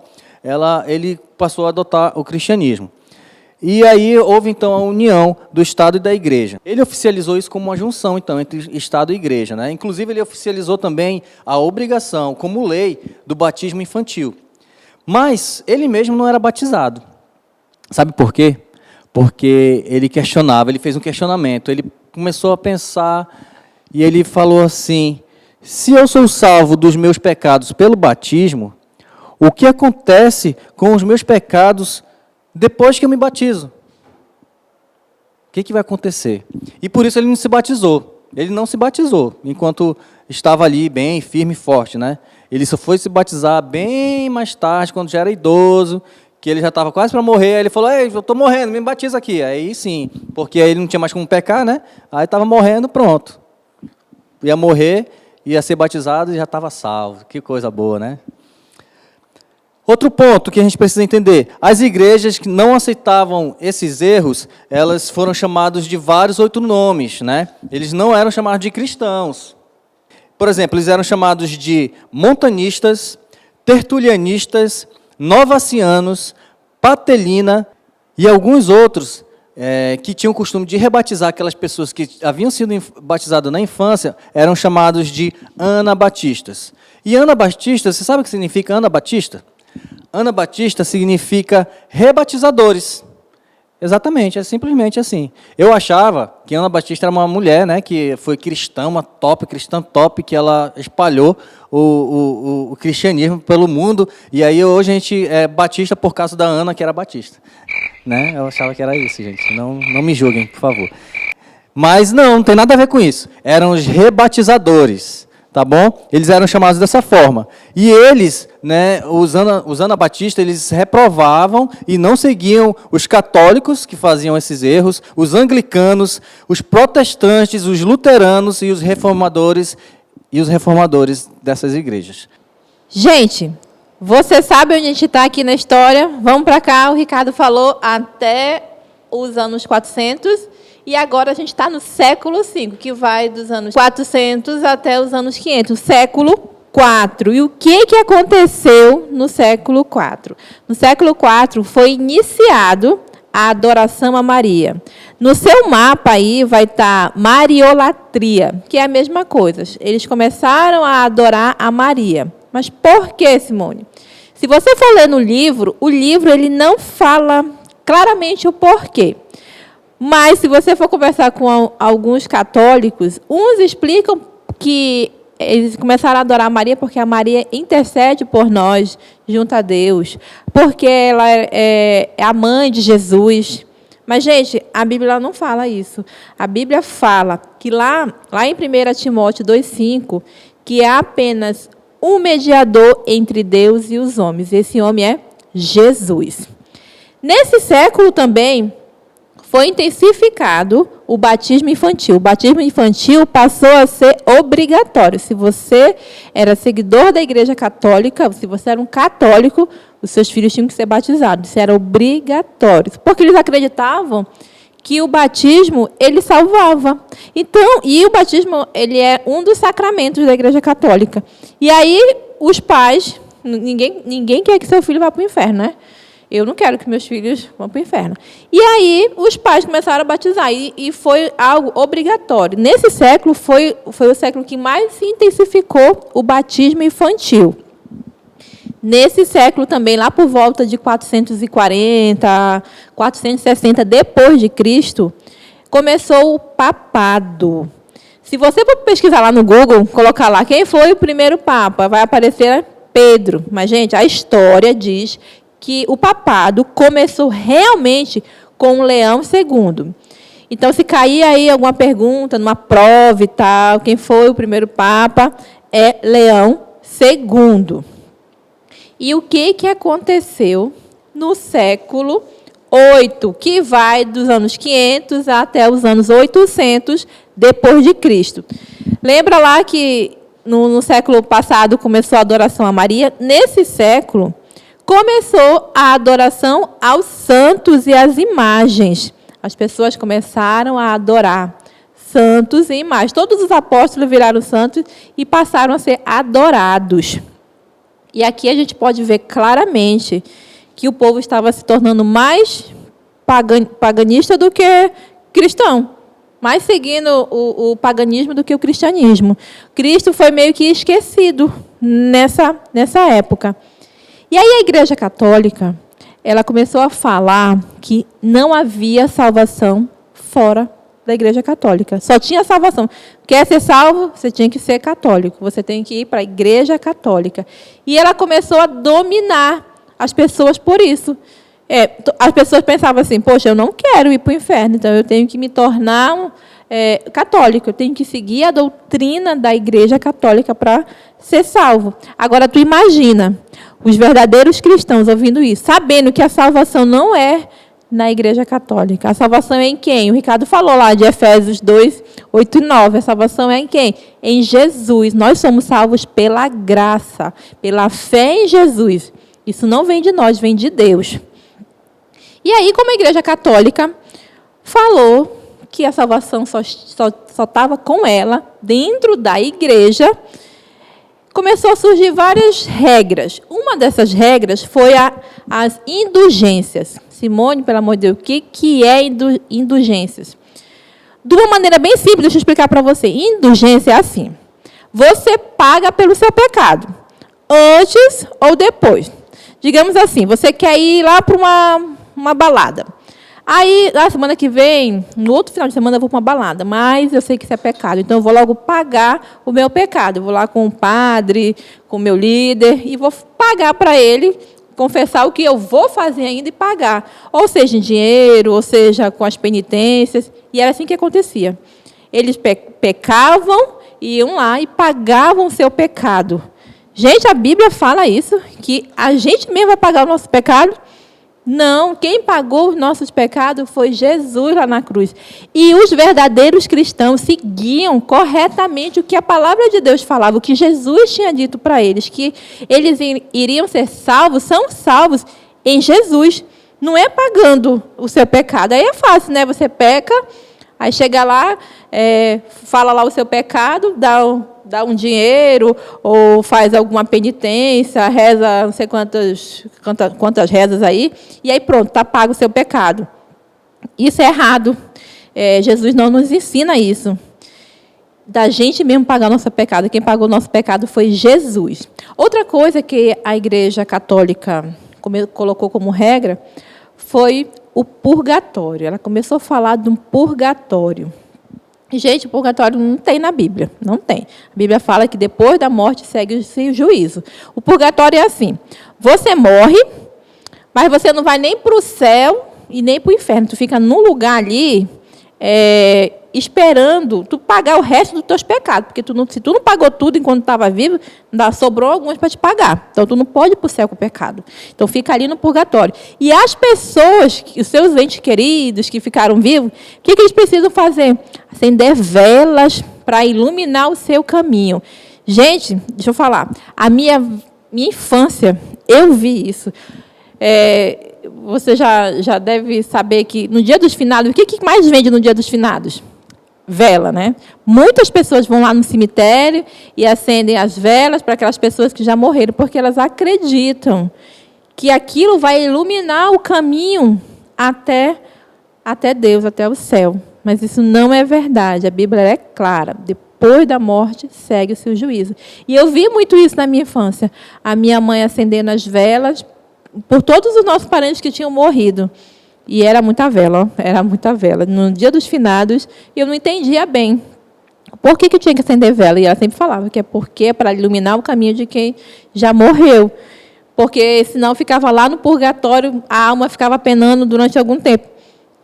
ele passou a adotar o cristianismo. E aí houve então a união do Estado e da Igreja. Ele oficializou isso como uma junção então entre Estado e Igreja, né? Inclusive ele oficializou também a obrigação como lei do batismo infantil. Mas ele mesmo não era batizado. Sabe por quê? Porque ele questionava, ele fez um questionamento, ele começou a pensar e ele falou assim, se eu sou salvo dos meus pecados pelo batismo, o que acontece com os meus pecados depois que eu me batizo? O que vai acontecer? E por isso ele não se batizou. Ele não se batizou, enquanto estava ali bem firme e forte, né? Ele só foi se batizar bem mais tarde, quando já era idoso, que ele já estava quase para morrer, aí ele falou, ei, eu estou morrendo, me batiza aqui. Aí sim, porque aí ele não tinha mais como pecar, né? Aí estava morrendo, pronto. Ia morrer, ia ser batizado e já estava salvo. Que coisa boa, né? Outro ponto que a gente precisa entender, as igrejas que não aceitavam esses erros, elas foram chamadas de vários outros nomes, né? Eles não eram chamados de cristãos. Por exemplo, eles eram chamados de montanistas, tertulianistas, novacianos, patelina e alguns outros que tinham o costume de rebatizar aquelas pessoas que haviam sido batizadas na infância, eram chamados de anabatistas. E anabatista, você sabe o que significa anabatista? Anabatista significa rebatizadores. Exatamente, é simplesmente assim. Eu achava que Ana Batista era uma mulher, né, que foi cristã, cristã top, que ela espalhou o cristianismo pelo mundo, e aí hoje a gente é batista por causa da Ana, que era batista. Né? Eu achava que era isso, gente. Não me julguem, por favor. Mas não tem nada a ver com isso. Eram os rebatizadores. tá bom? Eles eram chamados dessa forma. E eles, né, os anabatistas, eles reprovavam e não seguiam os católicos que faziam esses erros, os anglicanos, os protestantes, os luteranos e os reformadores dessas igrejas. Gente, você sabe onde a gente está aqui na história? Vamos para cá, o Ricardo falou até os anos 400, e agora a gente está no século V, que vai dos anos 400 até os anos 500, século IV. E o que aconteceu no século IV? No século IV foi iniciado a adoração a Maria. No seu mapa aí vai estar mariolatria, que é a mesma coisa. Eles começaram a adorar a Maria. Mas por que, Simone? Se você for ler no livro, o livro ele não fala claramente o porquê. Mas, se você for conversar com alguns católicos, uns explicam que eles começaram a adorar a Maria porque a Maria intercede por nós, junto a Deus, porque ela é a mãe de Jesus. Mas, gente, a Bíblia não fala isso. A Bíblia fala que lá em 1 Timóteo 2,5, que há apenas um mediador entre Deus e os homens. Esse homem é Jesus. Nesse século também foi intensificado o batismo infantil. O batismo infantil passou a ser obrigatório. Se você era seguidor da Igreja Católica, se você era um católico, os seus filhos tinham que ser batizados. Isso era obrigatório. Porque eles acreditavam que o batismo, ele salvava. Então, e o batismo, ele é um dos sacramentos da Igreja Católica. E aí, os pais, ninguém quer que seu filho vá para o inferno, né? Eu não quero que meus filhos vão para o inferno. E aí, os pais começaram a batizar, e foi algo obrigatório. Nesse século, foi o século que mais se intensificou o batismo infantil. Nesse século também, lá por volta de 440, 460 depois de Cristo, começou o papado. Se você for pesquisar lá no Google, colocar lá quem foi o primeiro papa, vai aparecer Pedro. Mas, gente, a história diz que o papado começou realmente com Leão II. Então, se cair aí alguma pergunta, numa prova e tal, quem foi o primeiro papa é Leão II. E o que aconteceu no século VIII, que vai dos anos 500 até os anos 800 depois de Cristo? Lembra lá que no século passado começou a adoração a Maria? Nesse século começou a adoração aos santos e às imagens. As pessoas começaram a adorar santos e imagens. Todos os apóstolos viraram santos e passaram a ser adorados. E aqui a gente pode ver claramente que o povo estava se tornando mais paganista do que cristão. Mais seguindo o paganismo do que o cristianismo. Cristo foi meio que esquecido nessa época. E aí a Igreja Católica, ela começou a falar que não havia salvação fora da Igreja Católica. Só tinha salvação. Quer ser salvo? Você tinha que ser católico. Você tem que ir para a Igreja Católica. E ela começou a dominar as pessoas por isso. As pessoas pensavam assim, poxa, eu não quero ir para o inferno, então eu tenho que me tornar católico. Eu tenho que seguir a doutrina da Igreja Católica para ser salvo. Agora, tu imagina os verdadeiros cristãos ouvindo isso, sabendo que a salvação não é na Igreja Católica. A salvação é em quem? O Ricardo falou lá de Efésios 2, 8 e 9. A salvação é em quem? Em Jesus. Nós somos salvos pela graça, pela fé em Jesus. Isso não vem de nós, vem de Deus. E aí, como a Igreja Católica falou que a salvação só estava com ela, dentro da igreja, começou a surgir várias regras. Uma dessas regras foi as indulgências. Simone, pelo amor de Deus, o que é indulgências? De uma maneira bem simples, deixa eu explicar para você. Indulgência é assim. Você paga pelo seu pecado, antes ou depois. Digamos assim, você quer ir lá para uma balada. Aí, na semana que vem, no outro final de semana, eu vou para uma balada, mas eu sei que isso é pecado, então eu vou logo pagar o meu pecado. Eu vou lá com o padre, com o meu líder, e vou pagar para ele, confessar o que eu vou fazer ainda e pagar. Ou seja, em dinheiro, ou seja, com as penitências. E era assim que acontecia. Eles pecavam iam lá e pagavam o seu pecado. Gente, a Bíblia fala isso, que a gente mesmo vai pagar o nosso pecado? Não, quem pagou os nossos pecados foi Jesus lá na cruz. E os verdadeiros cristãos seguiam corretamente o que a palavra de Deus falava, o que Jesus tinha dito para eles, que eles iriam ser salvos, são salvos em Jesus. Não é pagando o seu pecado. Aí é fácil, né? Você peca, aí chega lá, fala lá o seu pecado, dá um dinheiro, ou faz alguma penitência, reza não sei quantas rezas aí, e aí pronto, está pago o seu pecado. Isso é errado. Jesus não nos ensina isso. Da gente mesmo pagar nosso pecado. Quem pagou nosso pecado foi Jesus. Outra coisa que a Igreja Católica colocou como regra foi o purgatório. Ela começou a falar de um purgatório. Gente, o purgatório não tem na Bíblia, não tem. A Bíblia fala que depois da morte segue-se o juízo. O purgatório é assim, você morre, mas você não vai nem para o céu e nem para o inferno. Tu fica num lugar ali, esperando tu pagar o resto dos teus pecados. Porque se tu não pagou tudo enquanto estava vivo, sobrou alguns para te pagar. Então, tu não pode ir para o céu com o pecado. Então, fica ali no purgatório. E as pessoas, os seus entes queridos que ficaram vivos, o que eles precisam fazer? Acender velas para iluminar o seu caminho. Gente, deixa eu falar. A minha infância, eu vi isso. Você já deve saber que no Dia dos Finados, o que mais vende no Dia dos Finados? Vela, né? Muitas pessoas vão lá no cemitério e acendem as velas para aquelas pessoas que já morreram, porque elas acreditam que aquilo vai iluminar o caminho até Deus, até o céu. Mas isso não é verdade. A Bíblia é clara. Depois da morte, segue o seu juízo. E eu vi muito isso na minha infância. A minha mãe acendendo as velas por todos os nossos parentes que tinham morrido. E era muita vela, ó, era muita vela. No Dia dos Finados, eu não entendia bem por que tinha que acender vela. E ela sempre falava que é para iluminar o caminho de quem já morreu. Porque senão ficava lá no purgatório, a alma ficava penando durante algum tempo.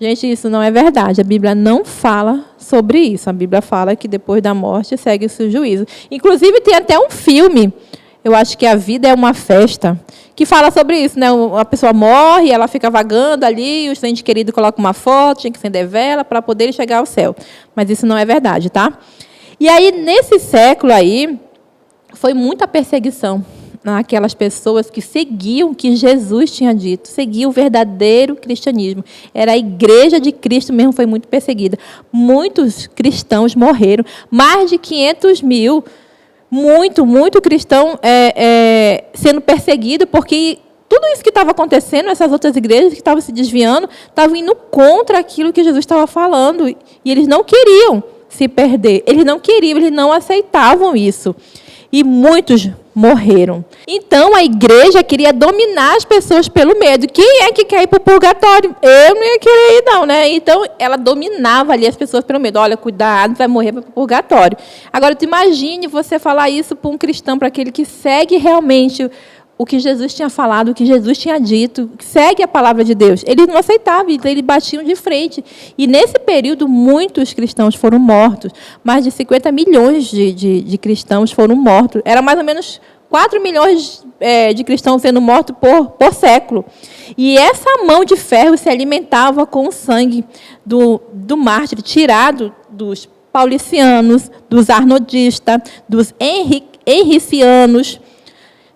Gente, isso não é verdade. A Bíblia não fala sobre isso. A Bíblia fala que depois da morte segue o seu juízo. Inclusive, tem até um filme, eu acho que A Vida é uma Festa, que fala sobre isso, né? A pessoa morre, ela fica vagando ali, os entes queridos colocam uma foto, tinha que acender vela para poder chegar ao céu. Mas isso não é verdade, tá? E aí, nesse século aí, foi muita perseguição naquelas pessoas que seguiam o que Jesus tinha dito, seguiam o verdadeiro cristianismo. Era a igreja de Cristo mesmo, foi muito perseguida. Muitos cristãos morreram, mais de 500 mil, muito cristão sendo perseguido, porque tudo isso que estava acontecendo, essas outras igrejas que estavam se desviando, estavam indo contra aquilo que Jesus estava falando, e eles não queriam se perder, eles não queriam, eles não aceitavam isso. E muitos morreram. Então, a igreja queria dominar as pessoas pelo medo. Quem é que quer ir para o purgatório? Eu não ia querer ir, não, né? Então, ela dominava ali as pessoas pelo medo. Olha, cuidado, vai morrer para o purgatório. Agora, tu imagine você falar isso para um cristão, para aquele que segue realmente o que Jesus tinha falado, o que Jesus tinha dito, segue a palavra de Deus. Eles não aceitavam, então eles batiam de frente. E, nesse período, muitos cristãos foram mortos. Mais de 50 milhões de cristãos foram mortos. Era mais ou menos 4 milhões de cristãos sendo mortos por século. E essa mão de ferro se alimentava com o sangue do mártir, tirado dos paulicianos, dos arnodistas, dos henricianos,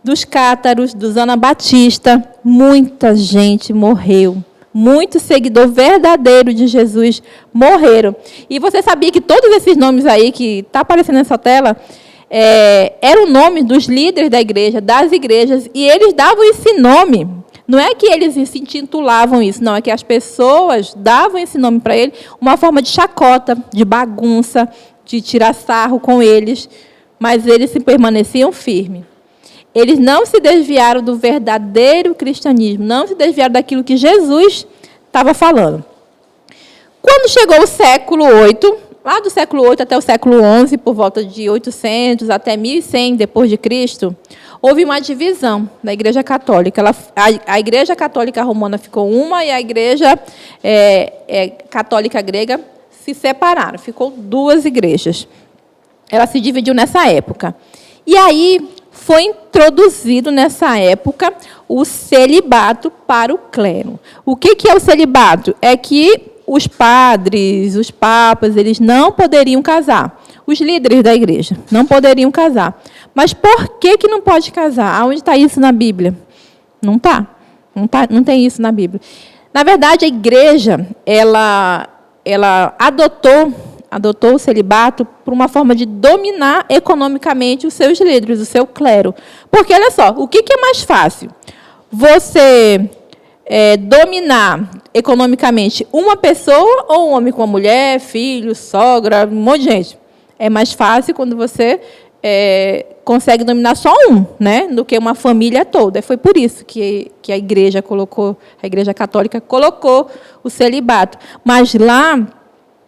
dos cátaros, dos anabatistas. Muita gente morreu. Muito seguidor verdadeiro de Jesus morreram. E você sabia que todos esses nomes aí que está aparecendo nessa tela eram o nome dos líderes da igreja, das igrejas, e eles davam esse nome. Não é que eles se intitulavam isso, não, é que as pessoas davam esse nome para ele, uma forma de chacota, de bagunça, de tirar sarro com eles, mas eles se permaneciam firmes. Eles não se desviaram do verdadeiro cristianismo, não se desviaram daquilo que Jesus estava falando. Quando chegou o século VIII, lá do século VIII até o século XI, por volta de 800 até 1100 depois de Cristo, houve uma divisão da Igreja Católica. A Igreja Católica Romana ficou uma e a Igreja Católica Grega se separaram. Ficou duas igrejas. ela se dividiu nessa época. E aí foi introduzido nessa época o celibato para o clero. O que é o celibato? É que os padres, os papas, eles não poderiam casar. Os líderes da igreja não poderiam casar. Mas por que não pode casar? Aonde está isso na Bíblia? Não está. Não tem isso na Bíblia. Na verdade, a igreja, ela adotou o celibato por uma forma de dominar economicamente os seus líderes, o seu clero. Porque, olha só, o que é mais fácil? Você dominar economicamente uma pessoa ou um homem com uma mulher, filho, sogra, um monte de gente? É mais fácil quando você consegue dominar só um, né, do que uma família toda. Foi por isso que a Igreja Católica colocou o celibato. Mas lá,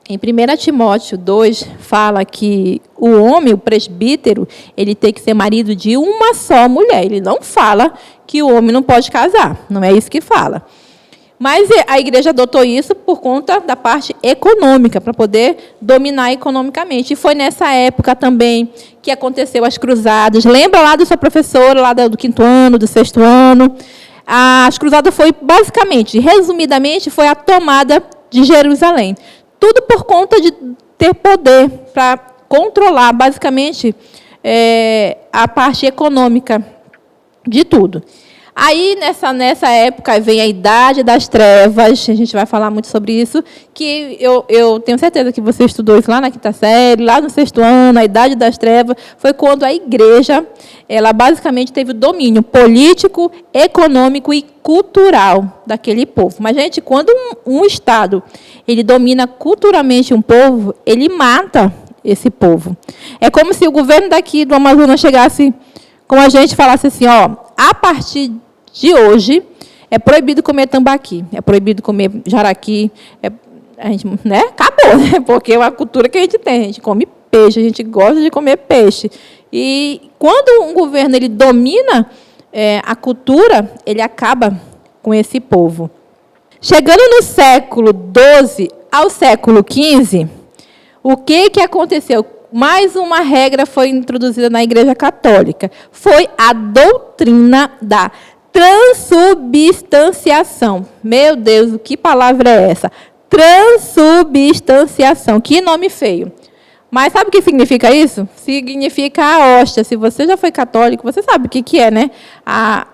em 1 Timóteo 2, fala que o homem, o presbítero, ele tem que ser marido de uma só mulher. Ele não fala que o homem não pode casar. Não é isso que fala. Mas a igreja adotou isso por conta da parte econômica, para poder dominar economicamente. E foi nessa época também que aconteceu as cruzadas. Lembra lá da sua professora, lá do 5º ano, do 6º ano? As cruzadas foi, basicamente, resumidamente, foi a tomada de Jerusalém. Tudo por conta de ter poder para controlar, basicamente, a parte econômica de tudo. Aí, nessa época, vem a Idade das Trevas, a gente vai falar muito sobre isso, que eu tenho certeza que você estudou isso lá na 5ª série, lá no 6º ano, a Idade das Trevas, foi quando a igreja, ela basicamente teve o domínio político, econômico e cultural daquele povo. Mas, gente, quando um Estado ele domina culturalmente um povo, ele mata esse povo. É como se o governo daqui do Amazonas chegasse com a gente e falasse assim, ó, a partir de hoje, é proibido comer tambaqui, é proibido comer jaraqui, a gente, né? Acabou, né? Porque é uma cultura que a gente tem, a gente come peixe, a gente gosta de comer peixe. E quando um governo ele domina a cultura, ele acaba com esse povo. Chegando no século XII ao século XV, o que aconteceu? Mais uma regra foi introduzida na Igreja Católica. Foi a doutrina da transubstanciação. Meu Deus, que palavra é essa? Transubstanciação. Que nome feio. Mas sabe o que significa isso? Significa a hóstia. Se você já foi católico, você sabe o que é, né?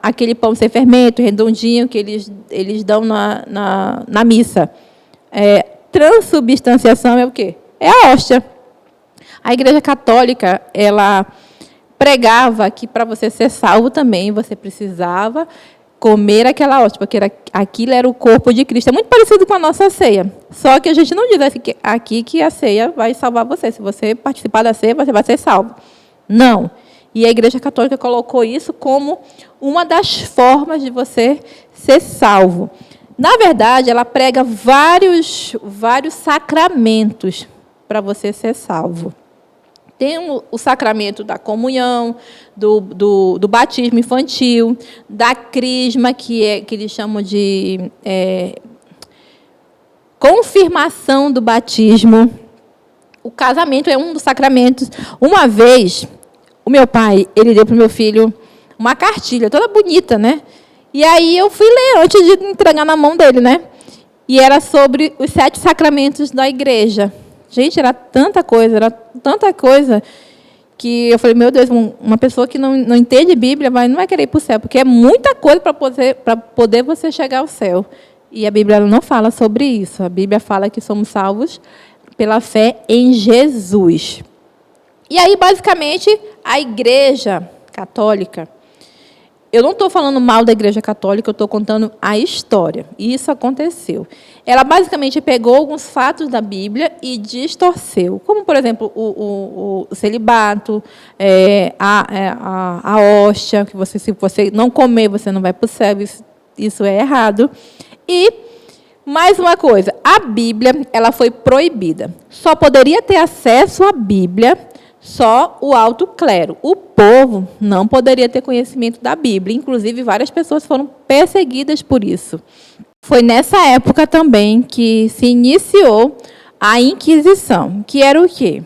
Aquele pão sem fermento, redondinho, que eles dão na missa. Transubstanciação é o quê? É a hóstia. A Igreja Católica, ela pregava que para você ser salvo também, você precisava comer aquela hóstia, porque aquilo era o corpo de Cristo. É muito parecido com a nossa ceia. Só que a gente não diz aqui que a ceia vai salvar você. Se você participar da ceia, você vai ser salvo. Não. E a Igreja Católica colocou isso como uma das formas de você ser salvo. Na verdade, ela prega vários sacramentos para você ser salvo. Tem o sacramento da comunhão, do batismo infantil, da crisma, que eles chamam de confirmação do batismo. O casamento é um dos sacramentos. Uma vez, o meu pai, ele deu para o meu filho uma cartilha, toda bonita, né? E aí eu fui ler antes de entregar na mão dele, né? E era sobre os 7 sacramentos da igreja. Gente, era tanta coisa, que eu falei, meu Deus, uma pessoa que não entende Bíblia não vai querer ir para o céu, porque é muita coisa para poder você chegar ao céu. E a Bíblia não fala sobre isso. A Bíblia fala que somos salvos pela fé em Jesus. E aí, basicamente, a Igreja Católica, eu não estou falando mal da Igreja Católica, eu estou contando a história. E isso aconteceu. Ela basicamente pegou alguns fatos da Bíblia e distorceu. Como, por exemplo, o celibato, a hóstia, que se você não comer, você não vai para o céu. Isso é errado. E, mais uma coisa, a Bíblia ela foi proibida. Só poderia ter acesso à Bíblia só o alto clero. O povo não poderia ter conhecimento da Bíblia. Inclusive, várias pessoas foram perseguidas por isso. Foi nessa época também que se iniciou a Inquisição, que era o quê?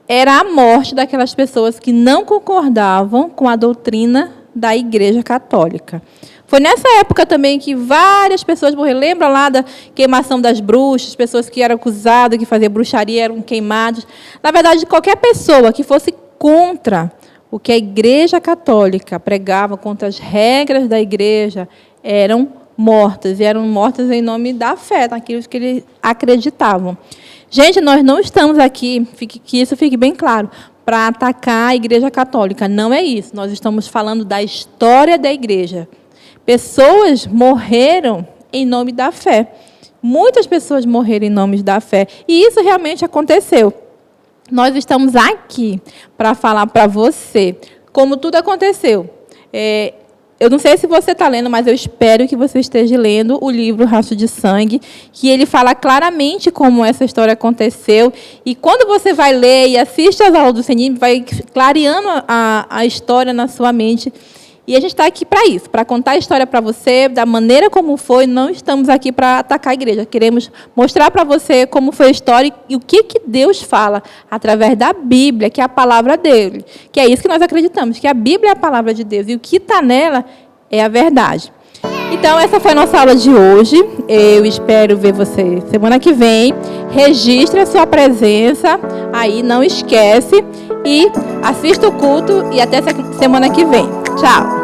era a morte daquelas pessoas que não concordavam com a doutrina da Igreja Católica. Foi nessa época também que várias pessoas morreram. Lembra lá da queimação das bruxas? Pessoas que eram acusadas, que faziam bruxaria, eram queimadas. Na verdade, qualquer pessoa que fosse contra o que a Igreja Católica pregava, contra as regras da Igreja, eram mortas. E eram mortas em nome da fé, naquilo que eles acreditavam. Gente, nós não estamos aqui, que isso fique bem claro, para atacar a Igreja Católica. Não é isso. Nós estamos falando da história da Igreja. Pessoas morreram em nome da fé. Muitas pessoas morreram em nome da fé. E isso realmente aconteceu. Nós estamos aqui para falar para você como tudo aconteceu. Eu não sei se você está lendo, mas eu espero que você esteja lendo o livro Rastro de Sangue, que ele fala claramente como essa história aconteceu. E quando você vai ler e assiste às aulas do CENIM, vai clareando a história na sua mente. E a gente está aqui para isso, para contar a história para você, da maneira como foi. Não estamos aqui para atacar a igreja. Queremos mostrar para você como foi a história e o que Deus fala através da Bíblia, que é a palavra dele. Que é isso que nós acreditamos, que a Bíblia é a palavra de Deus. E o que está nela é a verdade. Então, essa foi a nossa aula de hoje. Eu espero ver você semana que vem. Registre a sua presença. Aí, não esquece. E assista o culto. E até semana que vem. Tchau.